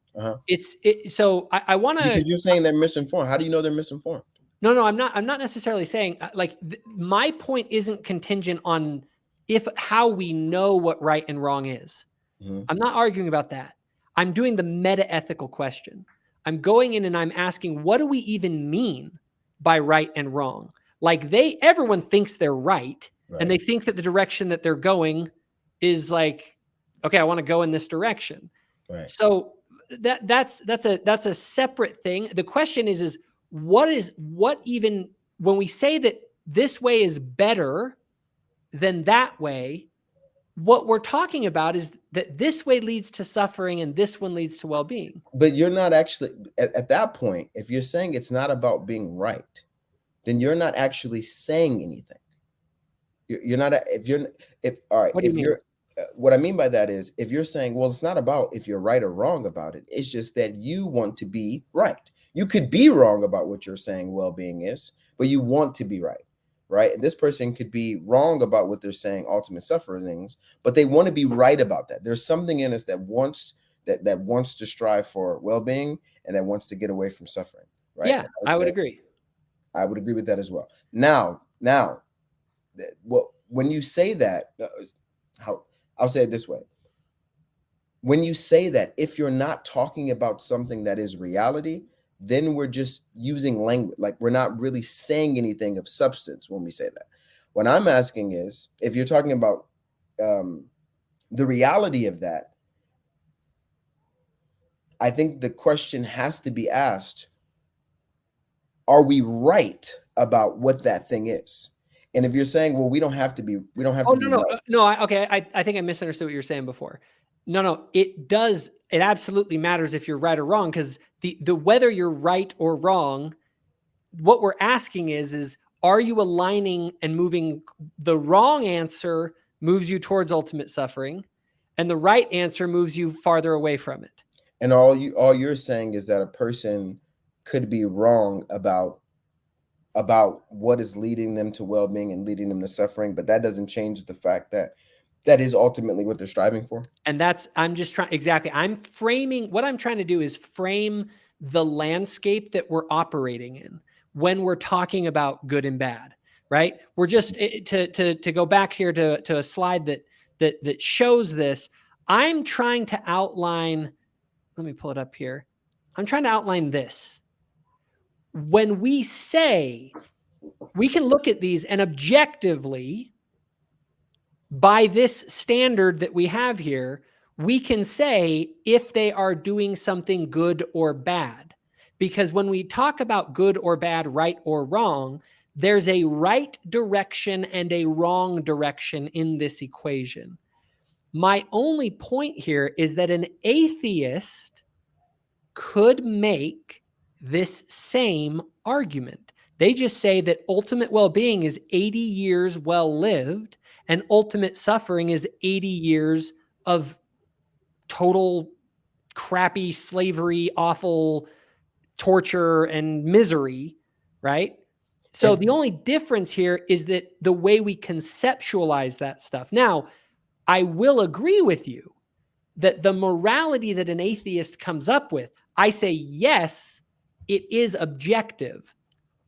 So I want to... Because you're saying they're misinformed. How do you know they're misinformed? No, I'm not necessarily saying, like, my point isn't contingent on how we know what right and wrong is. I'm not arguing about that. I'm doing the meta-ethical question. I'm going in and I'm asking, what do we even mean by right and wrong? Like, everyone thinks they're right, and they think that the direction that they're going is like, okay, I want to go in this direction. Right. So that's a separate thing. The question is what even, when we say that this way is better than that way, what we're talking about is that this way leads to suffering and this one leads to well-being. But you're not actually, at that point, if you're saying it's not about being right, then you're not actually saying anything. You're not, all right, what do you mean? What I mean by that is, if you're saying, well, it's not about if you're right or wrong about it, it's just that you want to be right. You could be wrong about what you're saying well-being is, but you want to be right, right? And this person could be wrong about what they're saying ultimate sufferings, but they want to be right about that. There's something in us that wants to strive for well-being and that wants to get away from suffering, right? Yeah, I would agree. I would agree with that as well. Now, when you say that, I'll say it this way. When you say that, if you're not talking about something that is reality, then we're just using language. Like, we're not really saying anything of substance when we say that. What I'm asking is, if you're talking about the reality of that, I think the question has to be asked, are we right about what that thing is? And if you're saying, well, we don't have to be right. Okay. I think I misunderstood what you were saying before. No, it does. It absolutely matters if you're right or wrong, because the whether you're right or wrong, what we're asking is are you aligning and moving? The wrong answer moves you towards ultimate suffering, and the right answer moves you farther away from it. And all you're saying is that a person could be wrong about what is leading them to well-being and leading them to suffering, but that doesn't change the fact that that is ultimately what they're striving for. And I'm framing, what I'm trying to do is frame the landscape that we're operating in when we're talking about good and bad, right? We're just, to go back here to a slide that shows this. I'm trying to outline, let me pull it up here. I'm trying to outline this. When we say, we can look at these and objectively, by this standard that we have here, we can say if they are doing something good or bad. Because when we talk about good or bad, right or wrong, there's a right direction and a wrong direction in this equation. My only point here is that an atheist could make this same argument. They just say that ultimate well-being is 80 years well-lived and ultimate suffering is 80 years of total crappy slavery, awful torture and misery, right? So the only difference here is that the way we conceptualize that stuff. Now, I will agree with you that the morality that an atheist comes up with, I say, yes, it is objective.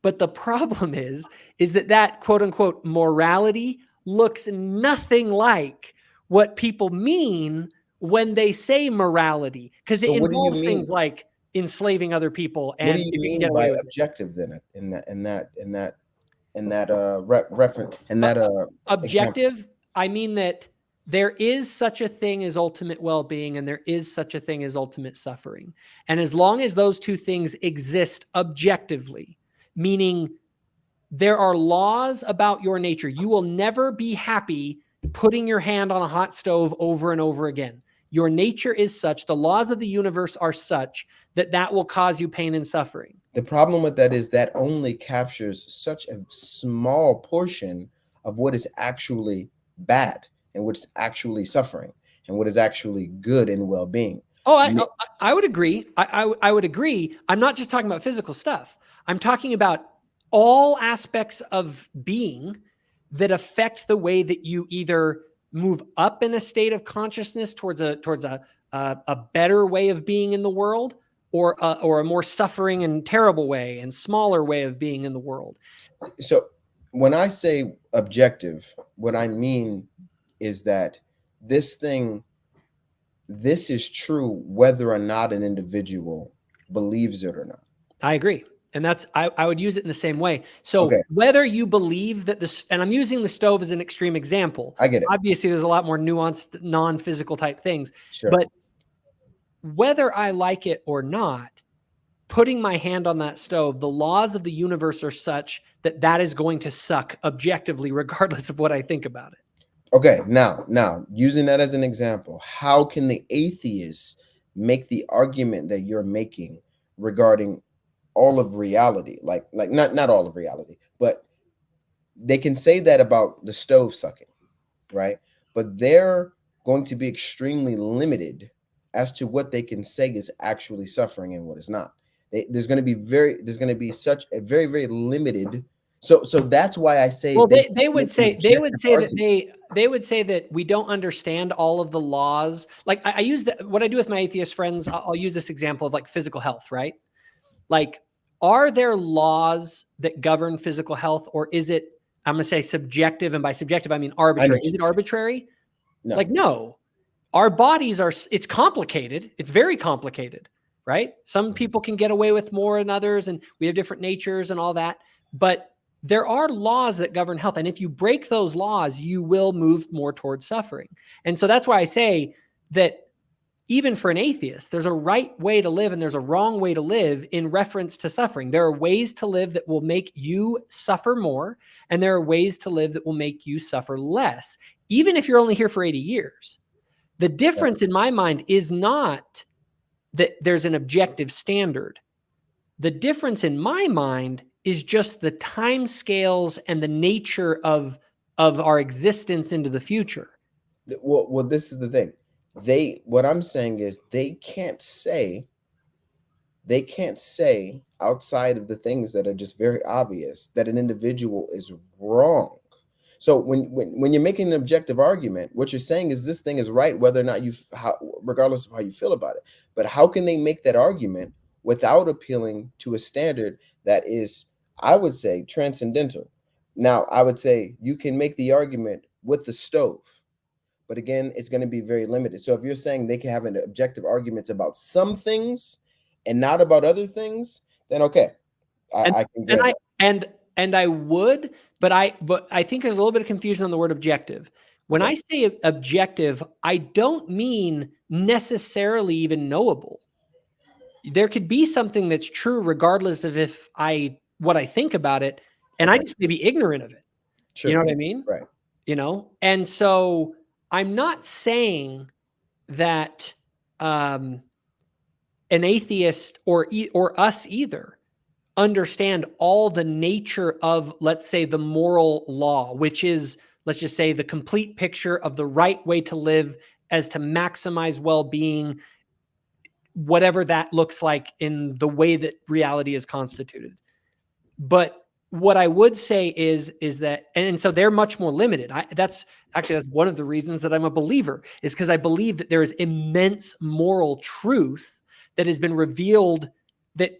But the problem is that quote unquote morality looks nothing like what people mean when they say morality, because it involves things like enslaving other people. And what do you mean by objective then in that reference, in that objective? example? I mean that there is such a thing as ultimate well-being, and there is such a thing as ultimate suffering. And as long as those two things exist objectively, meaning there are laws about your nature, you will never be happy putting your hand on a hot stove over and over again. Your nature is such, the laws of the universe are such that that will cause you pain and suffering. The problem with that is that only captures such a small portion of what is actually bad and what's actually suffering and what is actually good and well-being. Oh, I would agree. I would agree. I'm not just talking about physical stuff. I'm talking about all aspects of being that affect the way that you either move up in a state of consciousness towards a better way of being in the world, or a more suffering and terrible way and smaller way of being in the world. So when I say objective, what I mean is that this is true whether or not an individual believes it or not. I agree. And that's, I would use it in the same way. So whether you believe that this, and I'm using the stove as an extreme example. I get it. Obviously, there's a lot more nuanced, non-physical type things. Sure. But whether I like it or not, putting my hand on that stove, the laws of the universe are such that that is going to suck objectively, regardless of what I think about it. Okay, now using that as an example, how can the atheists make the argument that you're making regarding all of reality? Like not all of reality, but they can say that about the stove sucking, right? But they're going to be extremely limited as to what they can say is actually suffering and what is not. There's going to be such a very, very limited. So that's why I say, well, they would say that we don't understand all of the laws. Like I use what I do with my atheist friends. I'll use this example of like physical health, right? Like, are there laws that govern physical health, or is it, I'm going to say subjective, and by subjective I mean arbitrary. Is it arbitrary? No. Like, no. Our bodies are, it's complicated. It's very complicated, right? Some people can get away with more than others, and we have different natures and all that. But there are laws that govern health. And if you break those laws, you will move more towards suffering. And so that's why I say that even for an atheist, there's a right way to live and there's a wrong way to live in reference to suffering. There are ways to live that will make you suffer more, and there are ways to live that will make you suffer less, even if you're only here for 80 years. The difference in my mind is not that there's an objective standard. The difference in my mind is just the time scales and the nature of our existence into the future. Well, this is the thing. What I'm saying is they can't say outside of the things that are just very obvious that an individual is wrong. So when you're making an objective argument, what you're saying is this thing is right, whether or not regardless of how you feel about it. But how can they make that argument without appealing to a standard that is, I would say, transcendental? Now, I would say you can make the argument with the stove, but again, it's going to be very limited. So if you're saying they can have an objective arguments about some things and not about other things, then okay, I can get it. And I would, but I think there's a little bit of confusion on the word objective. When I say objective, I don't mean necessarily even knowable. There could be something that's true regardless of what I think about it, and I just may be ignorant of it. Sure. You know what I mean? Right. You know, and so I'm not saying that an atheist or us either understand all the nature of, let's say, the moral law, which is, let's just say, the complete picture of the right way to live as to maximize well-being, whatever that looks like in the way that reality is constituted. But what I would say is that, and so they're much more limited. That's one of the reasons that I'm a believer, is because I believe that there is immense moral truth that has been revealed, that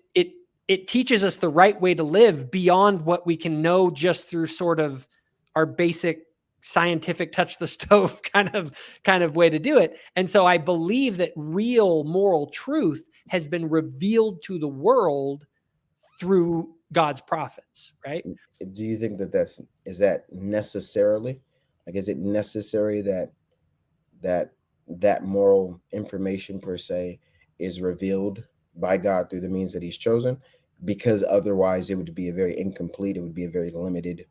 it teaches us the right way to live beyond what we can know just through sort of our basic scientific touch the stove kind of way to do it. And so I believe that real moral truth has been revealed to the world through God's prophets, right? Do you think that is that necessarily? Like, is it necessary that that that moral information per se is revealed by God through the means that he's chosen, because otherwise it would be a very incomplete, it would be a very limited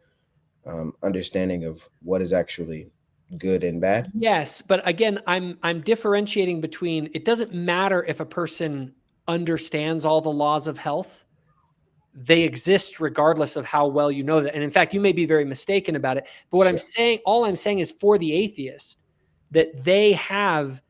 understanding of what is actually good and bad. Yes, but again, I'm differentiating between, it doesn't matter if a person understands all the laws of health. They exist regardless of how well you know that. And in fact, you may be very mistaken about it. But what I'm saying, all I'm saying is for the atheist, that they have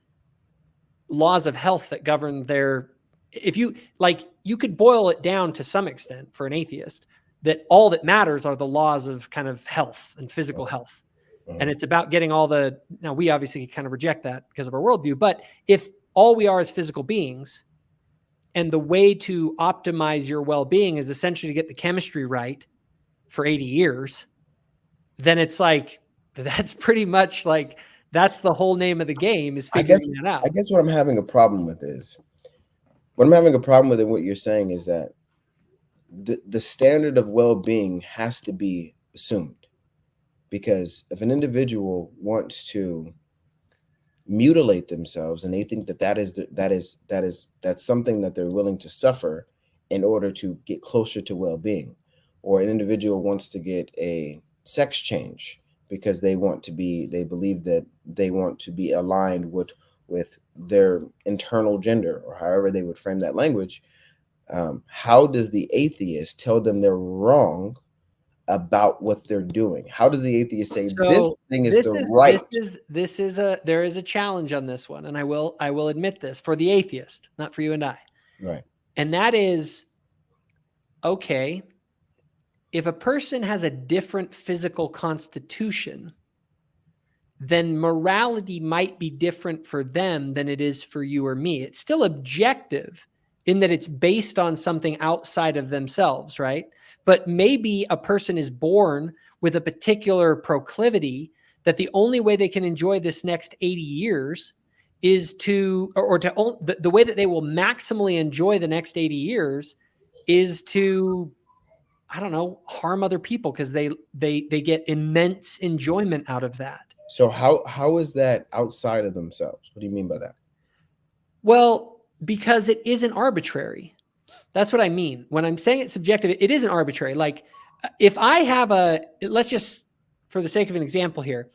laws of health that govern their, if you like, you could boil it down to some extent for an atheist, that all that matters are the laws of kind of health and physical health. And it's about getting all the, now we obviously kind of reject that because of our worldview, but if all we are is physical beings, and the way to optimize your well-being is essentially to get the chemistry right for 80 years, then it's like, that's pretty much like, that's the whole name of the game, is figuring that out. I guess what I'm having a problem with is, what I'm having a problem with and what you're saying is that the standard of well-being has to be assumed. Because if an individual wants to mutilate themselves and they think that that's something that they're willing to suffer in order to get closer to well-being, or an individual wants to get a sex change because they believe that they want to be aligned with their internal gender, or however they would frame that language, how does the atheist tell them they're wrong about what they're doing? How does the atheist say this thing is right? There is a challenge on this one, and I will admit this, for the atheist, not for you and I. Right. And that is, okay, if a person has a different physical constitution, then morality might be different for them than it is for you or me. It's still objective in that it's based on something outside of themselves, right? But maybe a person is born with a particular proclivity that the only way they can enjoy this next 80 years is the way that they will maximally enjoy the next 80 years is to, I don't know, harm other people, because they get immense enjoyment out of that. So how is that outside of themselves? What do you mean by that? Well, because it isn't arbitrary. That's what I mean. When I'm saying it's subjective, it isn't arbitrary. Like, if I have let's just, for the sake of an example here,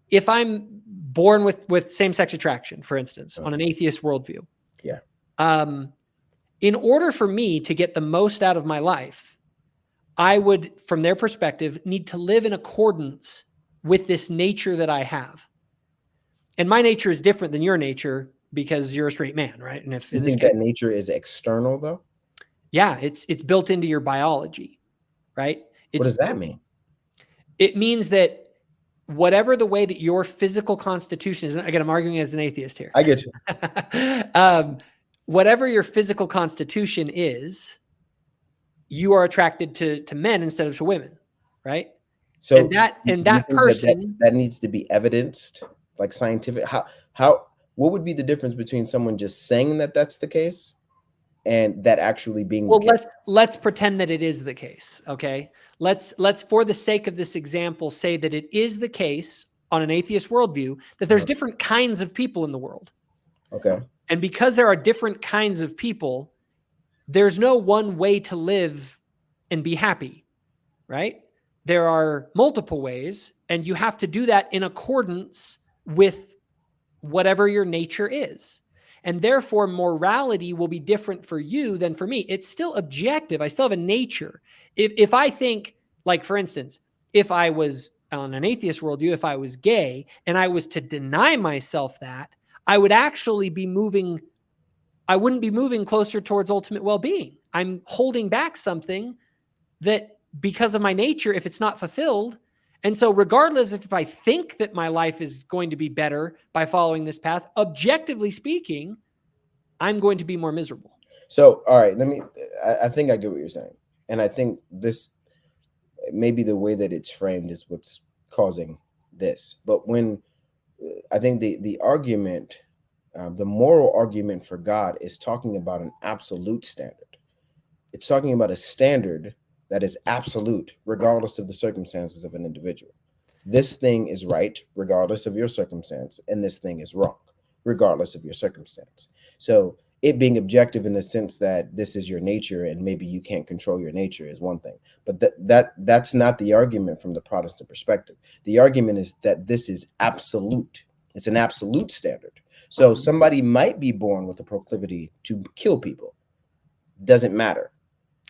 if I'm born with same-sex attraction, for instance, on an atheist worldview, in order for me to get the most out of my life, I would, from their perspective, need to live in accordance with this nature that I have. And my nature is different than your nature because you're a straight man, right? And if you think that nature is external, though? Yeah, it's built into your biology, right? What does that mean? It means that whatever the way that your physical constitution is, again, I'm arguing as an atheist here. I get you. Whatever your physical constitution is, you are attracted to men instead of to women, right? So that person that needs to be evidenced, like scientific. What would be the difference between someone just saying that that's the case and that actually being the case? Let's pretend that it is the case. Okay. Let's for the sake of this example say that it is the case on an atheist worldview that there's different kinds of people in the world. Okay. And because there are different kinds of people, there's no one way to live and be happy, right? There are multiple ways, and you have to do that in accordance with whatever your nature is. And therefore, morality will be different for you than for me. It's still objective. I still have a nature. If I think, like, for instance, if I was on an atheist worldview, if I was gay and I was to deny myself that, I would actually be moving, I wouldn't be moving closer towards ultimate well-being. I'm holding back something that, because of my nature, if it's not fulfilled. And so regardless if I think that my life is going to be better by following this path, objectively speaking, I'm going to be more miserable. So, all right, I think I get what you're saying. And I think this, maybe the way that it's framed is what's causing this. But when I think the argument, the moral argument for God is talking about an absolute standard. It's talking about a standard that is absolute, regardless of the circumstances of an individual. this thing is right regardless of your circumstance, and this thing is wrong regardless of your circumstance. So it being objective in the sense that this is your nature and maybe you can't control your nature is one thing, but that's not the argument from the Protestant perspective. The argument is that this is absolute. It's an absolute standard. So somebody might be born with a proclivity to kill people. Doesn't matter.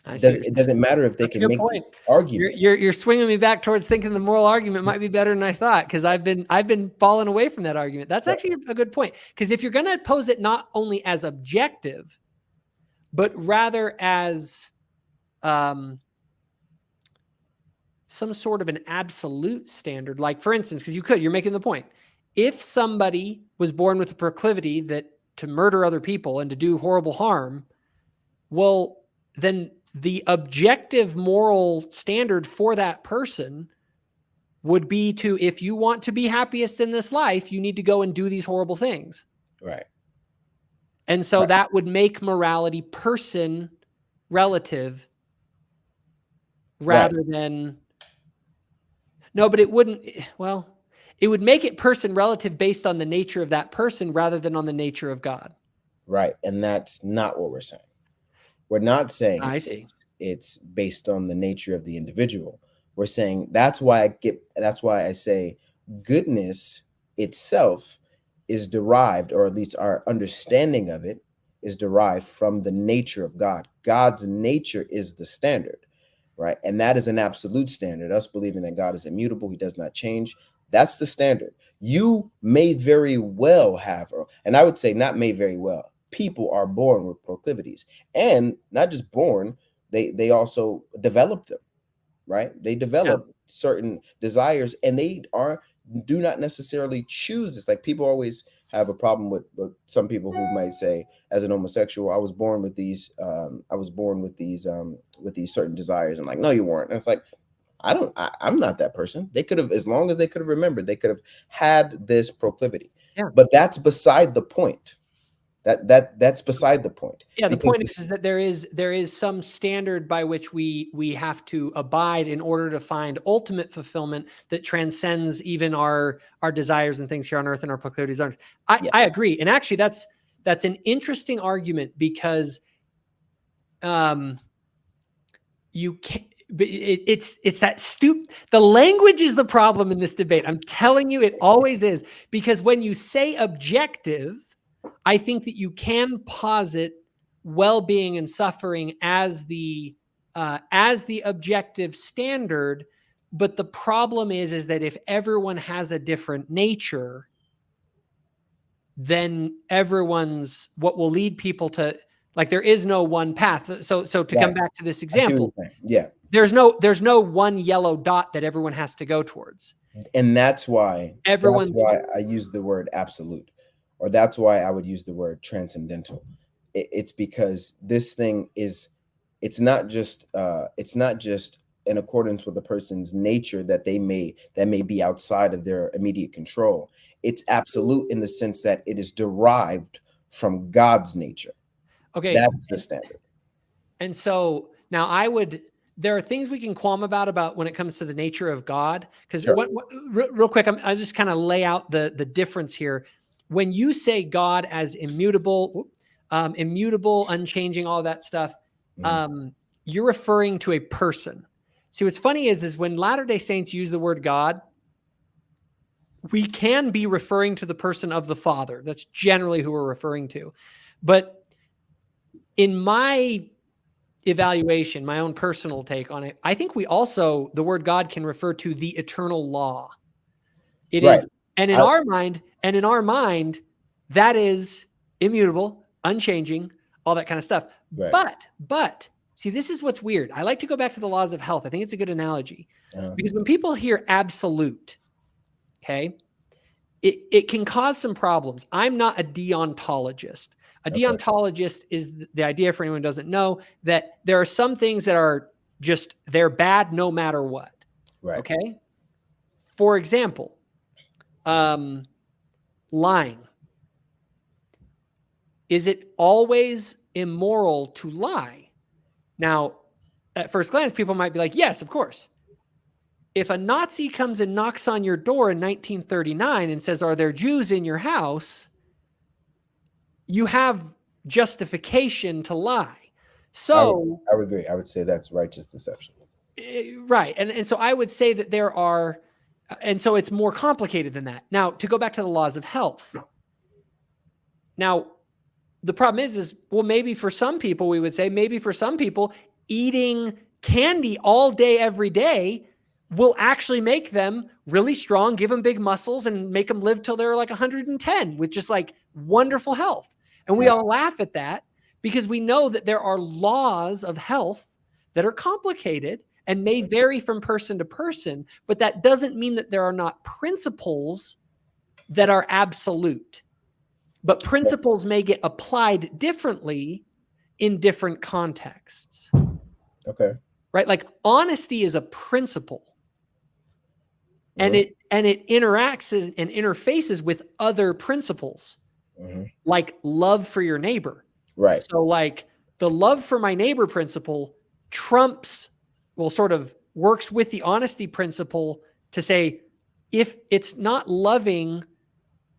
It doesn't matter if they can make the argument. You're swinging me back towards thinking the moral argument might be better than I thought, because I've been falling away from that argument. That's actually a good point, because if you're going to pose it not only as objective, but rather as some sort of an absolute standard, like for instance, because you're making the point, if somebody was born with a proclivity to murder other people and to do horrible harm, well, then the objective moral standard for that person would be to, if you want to be happiest in this life, you need to go and do these horrible things. Right. And so that would make morality person relative rather than, no, but it wouldn't, well, it would make it person relative based on the nature of that person rather than on the nature of God. Right. And that's not what we're saying. We're not saying it's based on the nature of the individual. We're saying that's why I say goodness itself is derived, or at least our understanding of it is derived from the nature of God. God's nature is the standard, right? And that is an absolute standard. Us believing that God is immutable, he does not change. That's the standard. You may very well have, and I would say not may very well, people are born with proclivities, and not just born, they also develop them, right? They develop certain desires, and they do not necessarily choose this. Like, people always have a problem with some people who might say, as an homosexual, I was born with these certain desires, and like, no, you weren't. And it's like, I'm not that person. They could have, as long as they could have remembered, they could have had this proclivity. But that's beside the point. That's beside the point. Yeah, the point is that there is some standard by which we have to abide in order to find ultimate fulfillment that transcends even our desires and things here on earth and our proclivities on earth. I agree, and actually that's an interesting argument, because you can't. It's that the language is the problem in this debate. I'm telling you, it always is, because when you say objective, I think that you can posit well-being and suffering as the objective standard, but the problem is that if everyone has a different nature, then what will lead people to, like, there is no one path. So to come back to this example, there's no one yellow dot that everyone has to go towards, and that's why I use the word absolute. Or that's why I would use the word transcendental. It's because this thing it's not just in accordance with a person's nature that may be outside of their immediate control. It's absolute in the sense that it is derived from God's nature. Okay, that's the standard. And so now there are things we can qualm about when it comes to the nature of God, because real quick, I'll just kind of lay out the difference here. When you say God as immutable, unchanging, all that stuff, you're referring to a person. See, what's funny is when Latter-day Saints use the word God, we can be referring to the person of the Father. That's generally who we're referring to. But in my evaluation, my own personal take on it, I think the word God can refer to the eternal law. It is. And in our mind, that is immutable, unchanging, all that kind of stuff. Right. But see, this is what's weird. I like to go back to the laws of health. I think it's a good analogy, because when people hear absolute, it can cause some problems. I'm not a deontologist. A deontologist is the idea, for anyone who doesn't know, that there are some things that are they're bad no matter what. Right. Okay. For example, lying. Is it always immoral to lie? Now, at first glance, people might be like, yes, of course. if a Nazi comes and knocks on your door in 1939 and says, "Are there Jews in your house?" you have justification to lie. So I would agree. I would say that's righteous deception. Right. And so I would say that there are, and so it's more complicated than that. Now, to go back to the laws of health. Now, the problem is, well, maybe for some people, we would say, maybe for some people, eating candy all day, every day will actually make them really strong, give them big muscles, and make them live till they're like 110 with just like wonderful health. And we all laugh at that because we know that there are laws of health that are complicated and may vary from person to person, but that doesn't mean that there are not principles that are absolute. But principles may get applied differently in different contexts. Okay. Right? Like honesty is a principle. And it interacts and interfaces with other principles, like love for your neighbor. Right. So like the love for my neighbor principle trumps, well, sort of works with the honesty principle to say, if it's not loving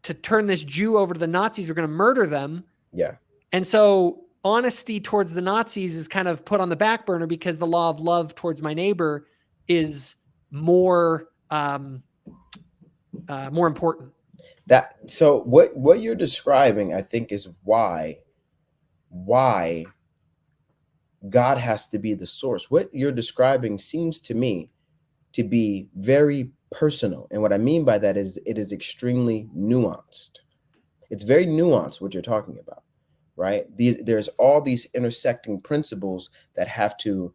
to turn this Jew over to the Nazis, we're going to murder them. Yeah. And so honesty towards the Nazis is kind of put on the back burner because the law of love towards my neighbor is more important. So what you're describing, I think, is why God has to be the source. What you're describing seems to me to be very personal. And what I mean by that is it is extremely nuanced. It's very nuanced what you're talking about, right? There's all these intersecting principles that have to,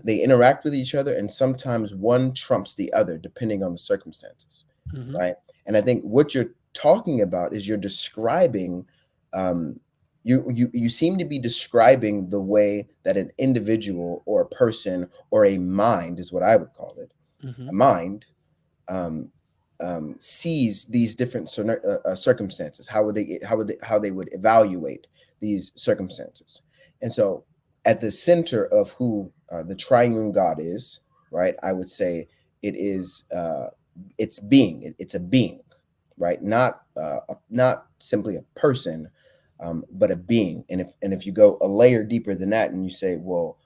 they interact with each other, and sometimes one trumps the other depending on the circumstances, right? And I think what you're talking about is you're describing, you seem to be describing the way that an individual or a person or a mind is what I would call it, a mind, sees these different circumstances. How they would evaluate these circumstances. And so at the center of who the triune God is, right, I would say it is it's being. It's a being, right? Not simply a person, but a being. And if you go a layer deeper than that and you say, well,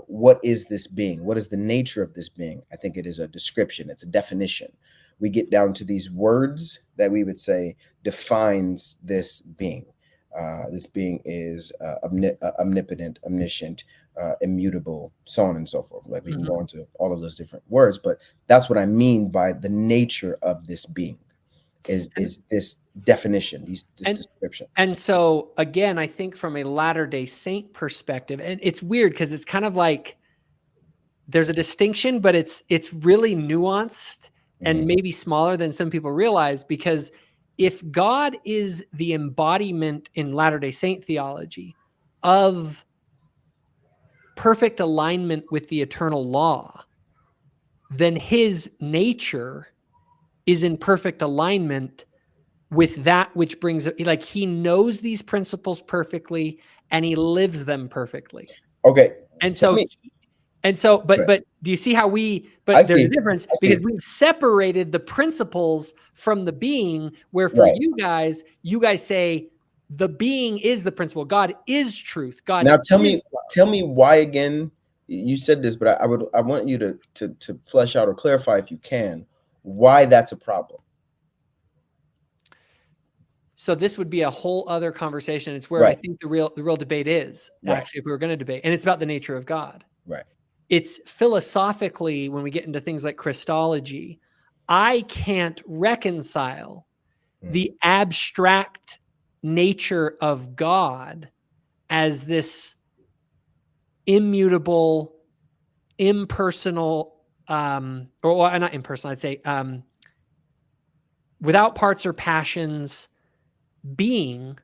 what is this being? What is the nature of this being? I think it is a description. It's a definition. We get down to these words that we would say defines this being. This being is omnipotent, omniscient, immutable, so on and so forth. Like we can go into all of those different words, but that's what I mean by the nature of this being is this definition, this description. And so again, I think from a Latter-day Saint perspective, and it's weird because it's kind of like there's a distinction, but it's really nuanced and maybe smaller than some people realize, because if God is the embodiment in Latter-day Saint theology of perfect alignment with the eternal law, then his nature is in perfect alignment with that which brings, like, he knows these principles perfectly and he lives them perfectly. Okay. And so, but do you see how there's a difference because we've separated the principles from the being, where for you guys say the being is the principle. God is truth. God. Now tell me why again. You said this, but I want you to flesh out or clarify, if you can, why that's a problem. So this would be a whole other conversation. It's where I think the real debate is, actually, if we were going to debate, and it's about the nature of God. Right. It's philosophically, when we get into things like Christology, I can't reconcile the abstract nature of God as this immutable, impersonal, or not impersonal, I'd say without parts or passions being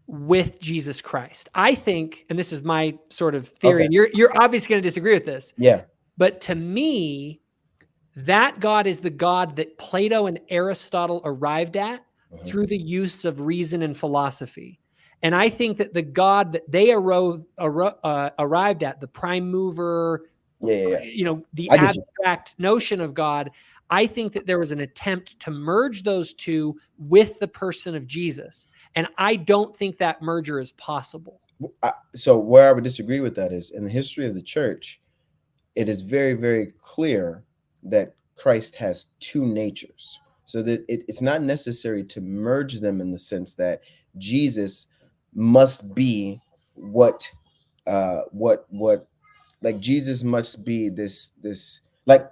with Jesus Christ. I think, and this is my sort of theory, and you're obviously going to disagree with this. Yeah. But to me, that God is the God that Plato and Aristotle arrived at through the use of reason and philosophy. And I think that the God that they arrived at, the prime mover, you know, the I get you. abstract notion of God. I think that there was an attempt to merge those two with the person of Jesus. And I don't think that merger is possible. So where I would disagree with that is in the history of the church, it is very, very clear that Christ has two natures. So that it's not necessary to merge them in the sense that Jesus must be what like Jesus must be this like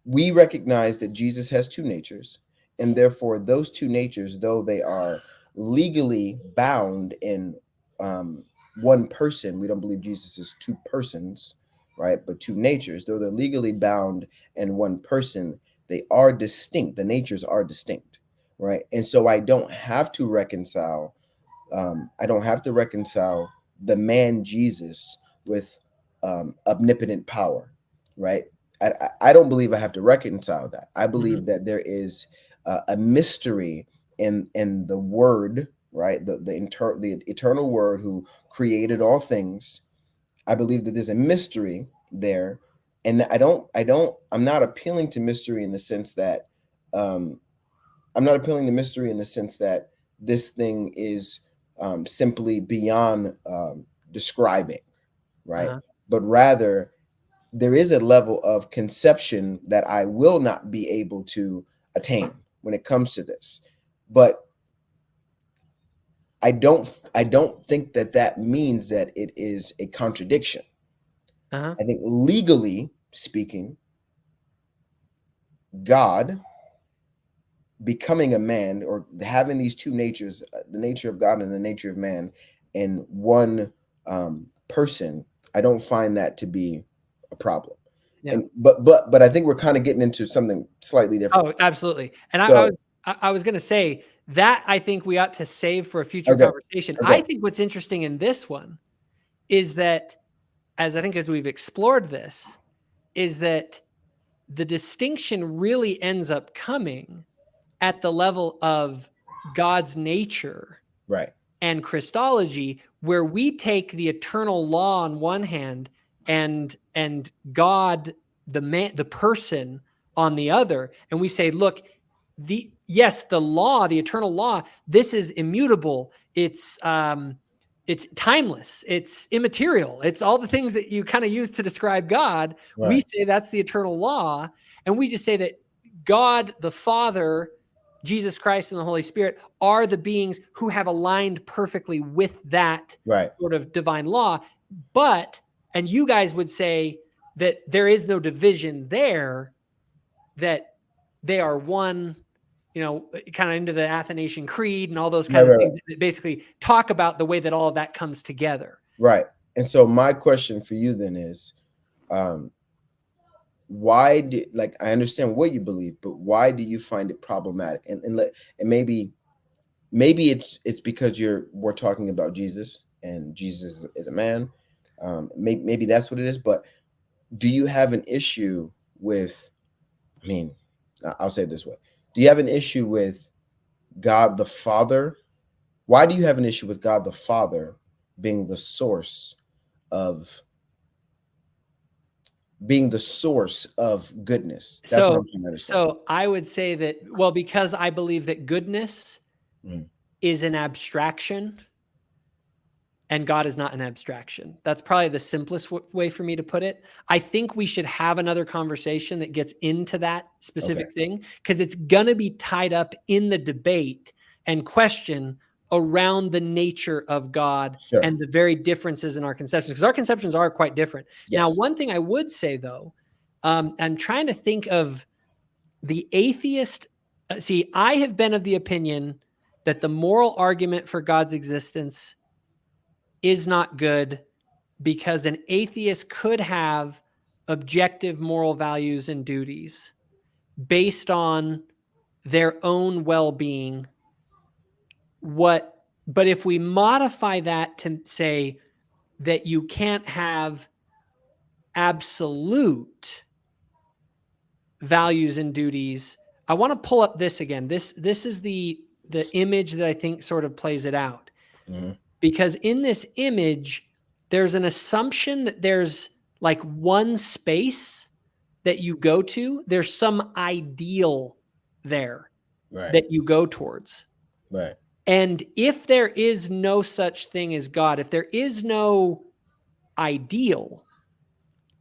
we recognize that Jesus has two natures, and therefore those two natures, though they are legally bound in one person, we don't believe Jesus is two persons, right? But two natures, though they're legally bound in one person, they are distinct. The natures are distinct, right? And so I don't have to reconcile. I don't have to reconcile the man Jesus with omnipotent power, right? I don't believe I have to reconcile that. I believe that there is a mystery in the Word, right? The eternal Word who created all things. I believe that there's a mystery there, and I'm not appealing to mystery in the sense that this thing is simply beyond describing, right? But rather there is a level of conception that I will not be able to attain when it comes to this. But I don't think that means that it is a contradiction. I think legally speaking, God becoming a man or having these two natures, the nature of God and the nature of man in one person, I don't find that to be a problem. Yeah. And but I think we're kind of getting into something slightly different. Oh, absolutely. And I was going to say that I think we ought to save for a future conversation. I think what's interesting in this one is that, as we've explored this, is that the distinction really ends up coming at the level of God's nature, right, and Christology, where we take the eternal law on one hand and God, the person, on the other, and we say, look, the law, the eternal law, this is immutable. It's timeless. It's immaterial. It's all the things that you kind of use to describe God. Right. We say that's the eternal law, and we just say that God, the Father, Jesus Christ, and the Holy Spirit are the beings who have aligned perfectly with that sort of divine law. But, and you guys would say that there is no division there, that they are one, you know, kind of into the Athanasian Creed and all those kinds of things that basically talk about the way that all of that comes together. Right. And so my question for you then is, why did, like, I understand what you believe, but why do you find it problematic? And maybe it's because we're talking about Jesus and Jesus is a man. Maybe that's what it is. But do you have an issue with, I mean, I'll say it this way. Do you have an issue with God the Father? Why do you have an issue with God the Father being the source of goodness? That's what I'm trying to understand. So I would say that, well, because I believe that goodness is an abstraction and God is not an abstraction. That's probably the simplest way for me to put it. I think we should have another conversation that gets into that specific thing, because it's going to be tied up in the debate and question around the nature of God and the very differences in our conceptions, because our conceptions are quite different. Yes. Now, one thing I would say, though, I'm trying to think of the atheist. See, I have been of the opinion that the moral argument for God's existence is not good, because an atheist could have objective moral values and duties based on their own well-being. But if we modify that to say that you can't have absolute values and duties, I want to pull up this again. This is the image that I think sort of plays it out. Because in this image, there's an assumption that there's like one space that you go to, there's some ideal there that you go towards. Right. And if there is no such thing as God, if there is no ideal,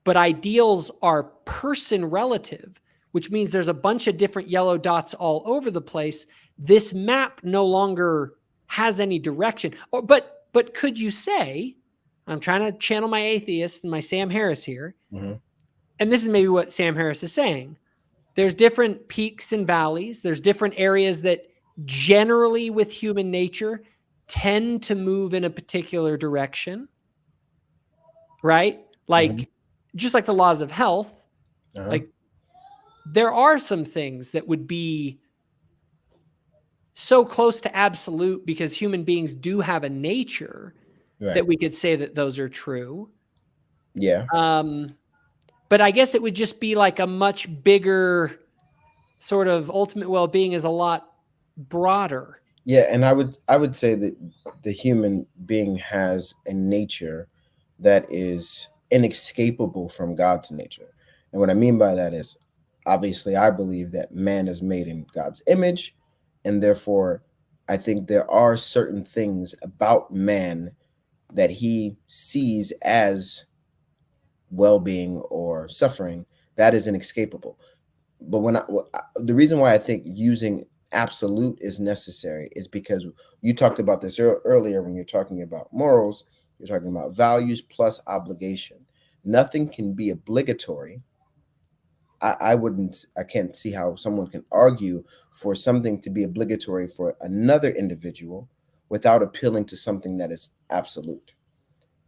but ideals are person relative, which means there's a bunch of different yellow dots all over the place, this map no longer has any direction. But could you say, I'm trying to channel my atheist and my Sam Harris here, and this is maybe what Sam Harris is saying. There's different peaks and valleys. There's different areas that generally with human nature tend to move in a particular direction, right? Like, just like the laws of health, like there are some things that would be so close to absolute because human beings do have a nature that we could say that those are true. Yeah. But I guess it would just be like a much bigger sort of ultimate well-being is a lot broader. Yeah, and I would say that the human being has a nature that is inescapable from God's nature. And what I mean by that is, obviously, I believe that man is made in God's image, and therefore I think there are certain things about man that he sees as well-being or suffering that is inescapable. But the reason why I think using absolute is necessary is because you talked about this earlier when you're talking about morals, you're talking about values plus obligation. Nothing can be obligatory. I can't see how someone can argue for something to be obligatory for another individual without appealing to something that is absolute,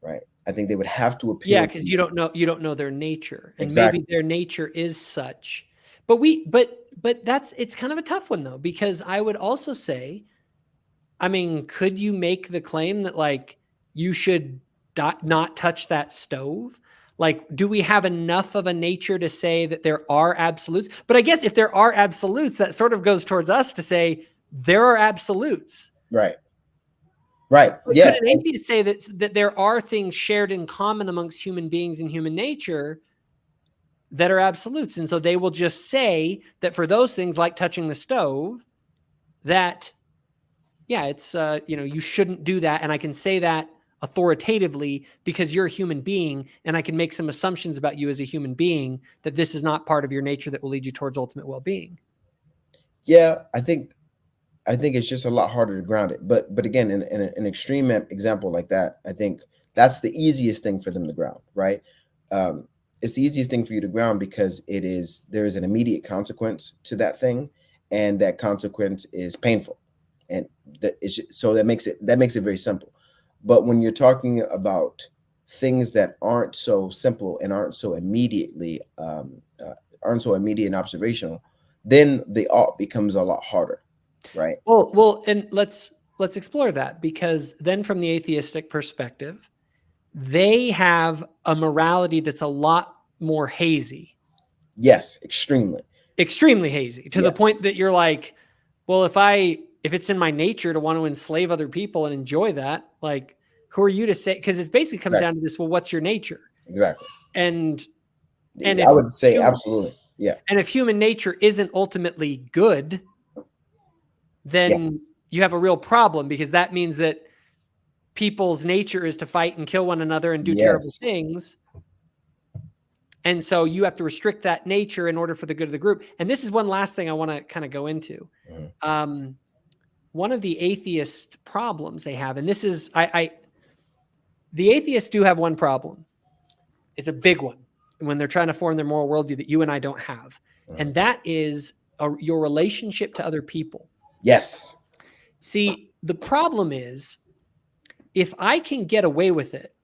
right? I think they would have to appeal. Yeah, because you don't know their nature, and maybe their nature is such. But it's kind of a tough one though, because I would also say, I mean, could you make the claim that like you should not touch that stove? Like, do we have enough of a nature to say that there are absolutes? But I guess if there are absolutes, that sort of goes towards us to say there are absolutes. Right. But yeah. Could an atheist say that there are things shared in common amongst human beings and human nature that are absolutes? And so they will just say that for those things like touching the stove, that, yeah, it's, you shouldn't do that. And I can say that authoritatively because you're a human being, and I can make some assumptions about you as a human being that this is not part of your nature that will lead you towards ultimate well-being. Yeah, I think it's just a lot harder to ground it. But again, in an extreme example like that, I think that's the easiest thing for them to ground, right? It's the easiest thing for you to ground because there is an immediate consequence to that thing, and that consequence is painful, and that makes it very simple. But when you're talking about things that aren't so simple and aren't so immediate and observational, then the ought becomes a lot harder. Right. Well, and let's explore that, because then from the atheistic perspective, they have a morality that's a lot more hazy. Yes, extremely hazy, to the point that you're like, well, if it's in my nature to want to enslave other people and enjoy that, like, who are you to say? Because it basically comes down to this. Well, what's your nature? Exactly. And I would say absolutely. Yeah. And if human nature isn't ultimately good, then you have a real problem, because that means that people's nature is to fight and kill one another and do terrible things. And so you have to restrict that nature in order for the good of the group. And this is one last thing I want to kind of go into. One of the atheist problems they have, and this is, the atheists do have one problem. It's a big one when they're trying to form their moral worldview that you and I don't have. And that is your relationship to other people. Yes. See, the problem is, if I can get away with it,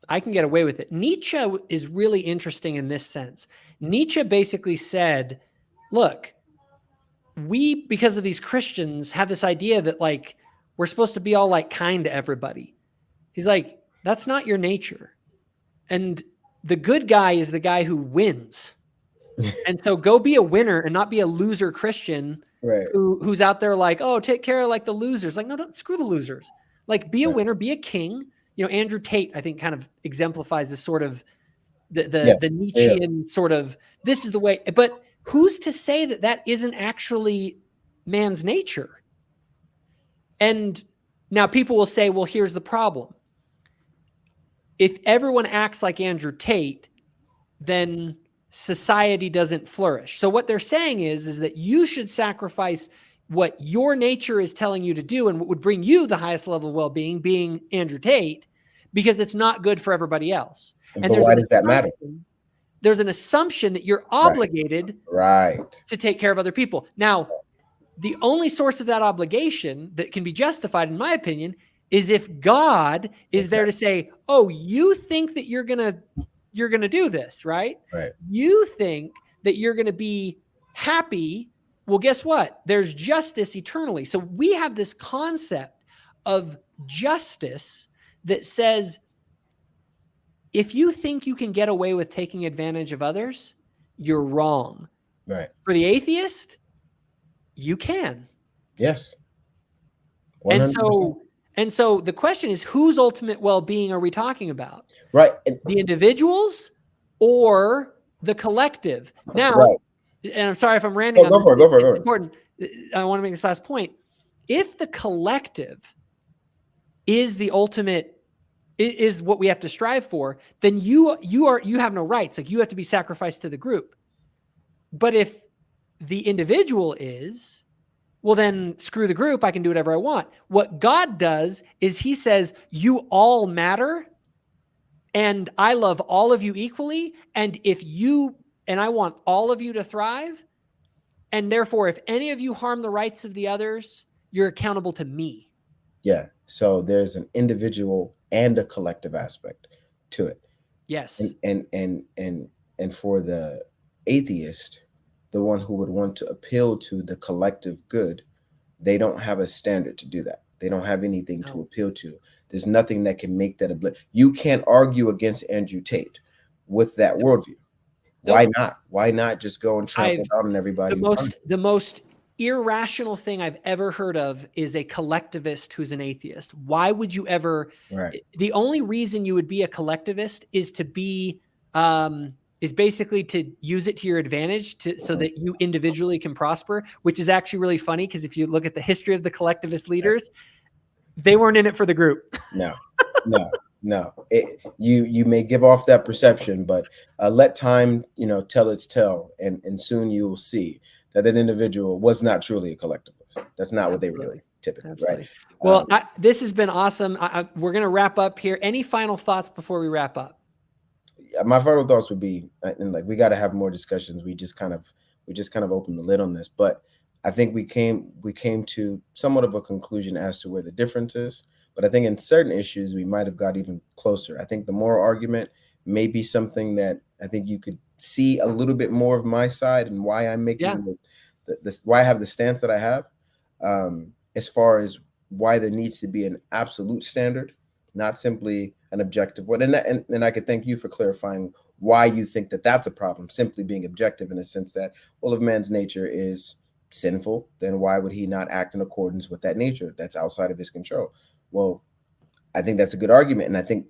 I can get away with it. Nietzsche is really interesting in this sense. Nietzsche basically said, look, we, because of these Christians, have this idea that like we're supposed to be all like kind to everybody. He's like, that's not your nature. And the good guy is the guy who wins. And so go be a winner and not be a loser Christian. Right. Who's out there like, oh, take care of like the losers. Like, no, don't screw the losers. Like, be a winner, be a king. Andrew Tate, I think, kind of exemplifies this sort of the Nietzschean sort of, this is the way, but who's to say that that isn't actually man's nature? And now people will say, well, here's the problem. If everyone acts like Andrew Tate, then society doesn't flourish. So what they're saying is that you should sacrifice what your nature is telling you to do and what would bring you the highest level of well-being, being Andrew Tate, because it's not good for everybody else. And why does that matter? There's an assumption that you're obligated to take care of other people. Now, the only source of that obligation that can be justified, in my opinion, is if God is there to say, oh, you think that you're going to do this, right? You think that you're going to be happy. Well, guess what? There's justice eternally. So we have this concept of justice that says, if you think you can get away with taking advantage of others, you're wrong. Right. For the atheist, you can. Yes. 100%. And so the question is, whose ultimate well-being are we talking about? Right. The individuals or the collective? Now, and I'm sorry if I'm ranting on this. Go for it. It's important. I want to make this last point. If the collective is the ultimate, is what we have to strive for, then you have no rights. Like, you have to be sacrificed to the group. But if the individual is, well, then screw the group. I can do whatever I want. What God does is he says, you all matter and I love all of you equally. And I want all of you to thrive. And therefore, if any of you harm the rights of the others, you're accountable to me. Yeah. So there's an individual and a collective aspect to it. Yes. And for the atheist, the one who would want to appeal to the collective good, they don't have a standard to do that. They don't have anything to appeal to. There's nothing that can make that you can't argue against Andrew Tate with that worldview. Why not? Why not just go and trample down on everybody? The most irrational thing I've ever heard of is a collectivist who's an atheist. Why would you ever? Right. The only reason you would be a collectivist is to be is basically to use it to your advantage so that you individually can prosper, which is actually really funny because if you look at the history of the collectivist leaders, they weren't in it for the group. No. You may give off that perception, but let time, tell its tale, and soon you will see that an individual was not truly a collectivist. That's not what they were doing typically, right? Well, this has been awesome. We're going to wrap up here. Any final thoughts before we wrap up? My final thoughts would be, and we got to have more discussions. We just kind of opened the lid on this, but I think we came to somewhat of a conclusion as to where the difference is. But I think in certain issues we might have got even closer. I think the moral argument may be something that I think you could see a little bit more of my side and why I'm making why I have the stance that I have, as far as why there needs to be an absolute standard, not simply an objective one. And I could thank you for clarifying why you think that that's a problem, simply being objective in the sense that, well, if man's nature is sinful, then why would he not act in accordance with that nature that's outside of his control? Well, I think that's a good argument. And I think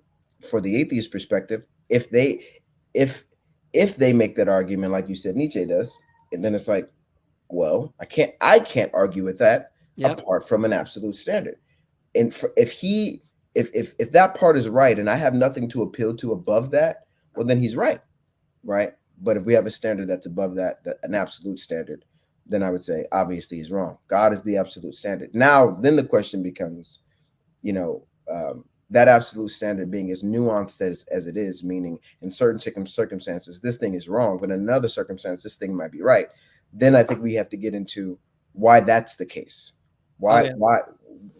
for the atheist perspective, if they make that argument, like you said, Nietzsche does, and then it's like, well, I can't argue with that apart from an absolute standard. And if that part is right and I have nothing to appeal to above that, well, then he's right. But if we have a standard that's above that, an absolute standard, then I would say obviously he's wrong. God is the absolute standard. Now, then the question becomes, that absolute standard being as nuanced as it is, meaning in certain circumstances, this thing is wrong, but in another circumstance, this thing might be right. Then I think we have to get into why that's the case. Why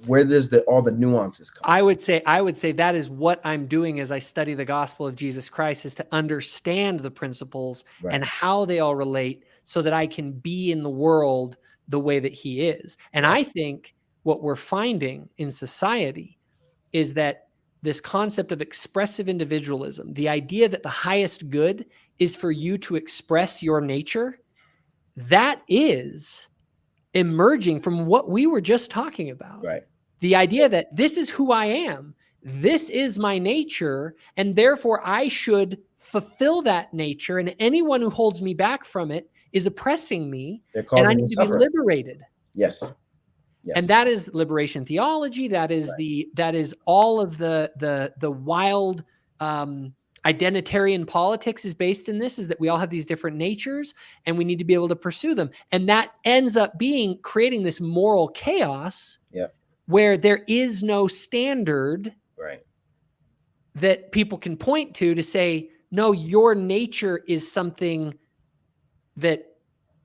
where does all the nuances come? I would say that is what I'm doing as I study the gospel of Jesus Christ, is to understand the principles and how they all relate so that I can be in the world the way that he is. And I think what we're finding in society is that this concept of expressive individualism, the idea that the highest good is for you to express your nature, that is emerging from what we were just talking about. Right. The idea that this is who I am, this is my nature, and therefore I should fulfill that nature, and anyone who holds me back from it is oppressing me, They're and causing I me need to suffer. be liberated. Yes. Yes. And that is liberation theology. That is that is all of the wild identitarian politics is based in this, is that we all have these different natures and we need to be able to pursue them. And that ends up being creating this moral chaos where there is no standard that people can point to say, no, your nature is something that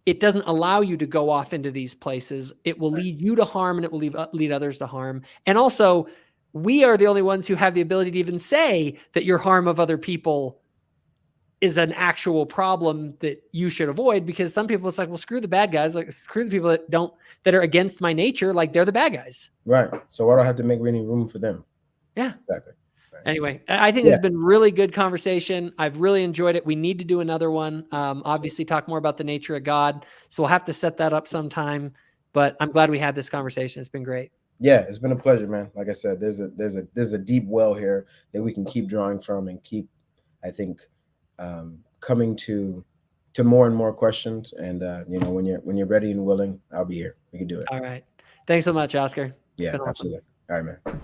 it doesn't allow you to go off into these places. It will lead you to harm, and it will lead others to harm. And also, we are the only ones who have the ability to even say that your harm of other people is an actual problem that you should avoid, because some people, it's like, well, screw the bad guys. Like, screw the people that are against my nature. Like, they're the bad guys. Right. So why do I have to make any room for them? Yeah. Exactly. Anyway, I think this has been really good conversation. I've really enjoyed it. We need to do another one. Obviously talk more about the nature of God. So we'll have to set that up sometime, but I'm glad we had this conversation. It's been great. Yeah, it's been a pleasure, man. Like I said, there's a deep well here that we can keep drawing from and keep, I think, coming to more and more questions. And when you're ready and willing, I'll be here. We can do it. All right. Thanks so much, Oscar. It's been awesome. Absolutely. All right, man.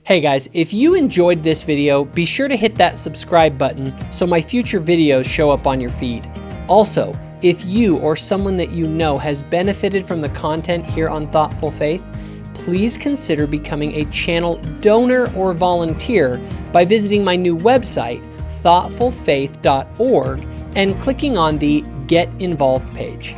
Hey guys, if you enjoyed this video, be sure to hit that subscribe button so my future videos show up on your feed. Also, if you or someone that you know has benefited from the content here on Thoughtful Faith, please consider becoming a channel donor or volunteer by visiting my new website, thoughtfulfaith.org, and clicking on the Get Involved page.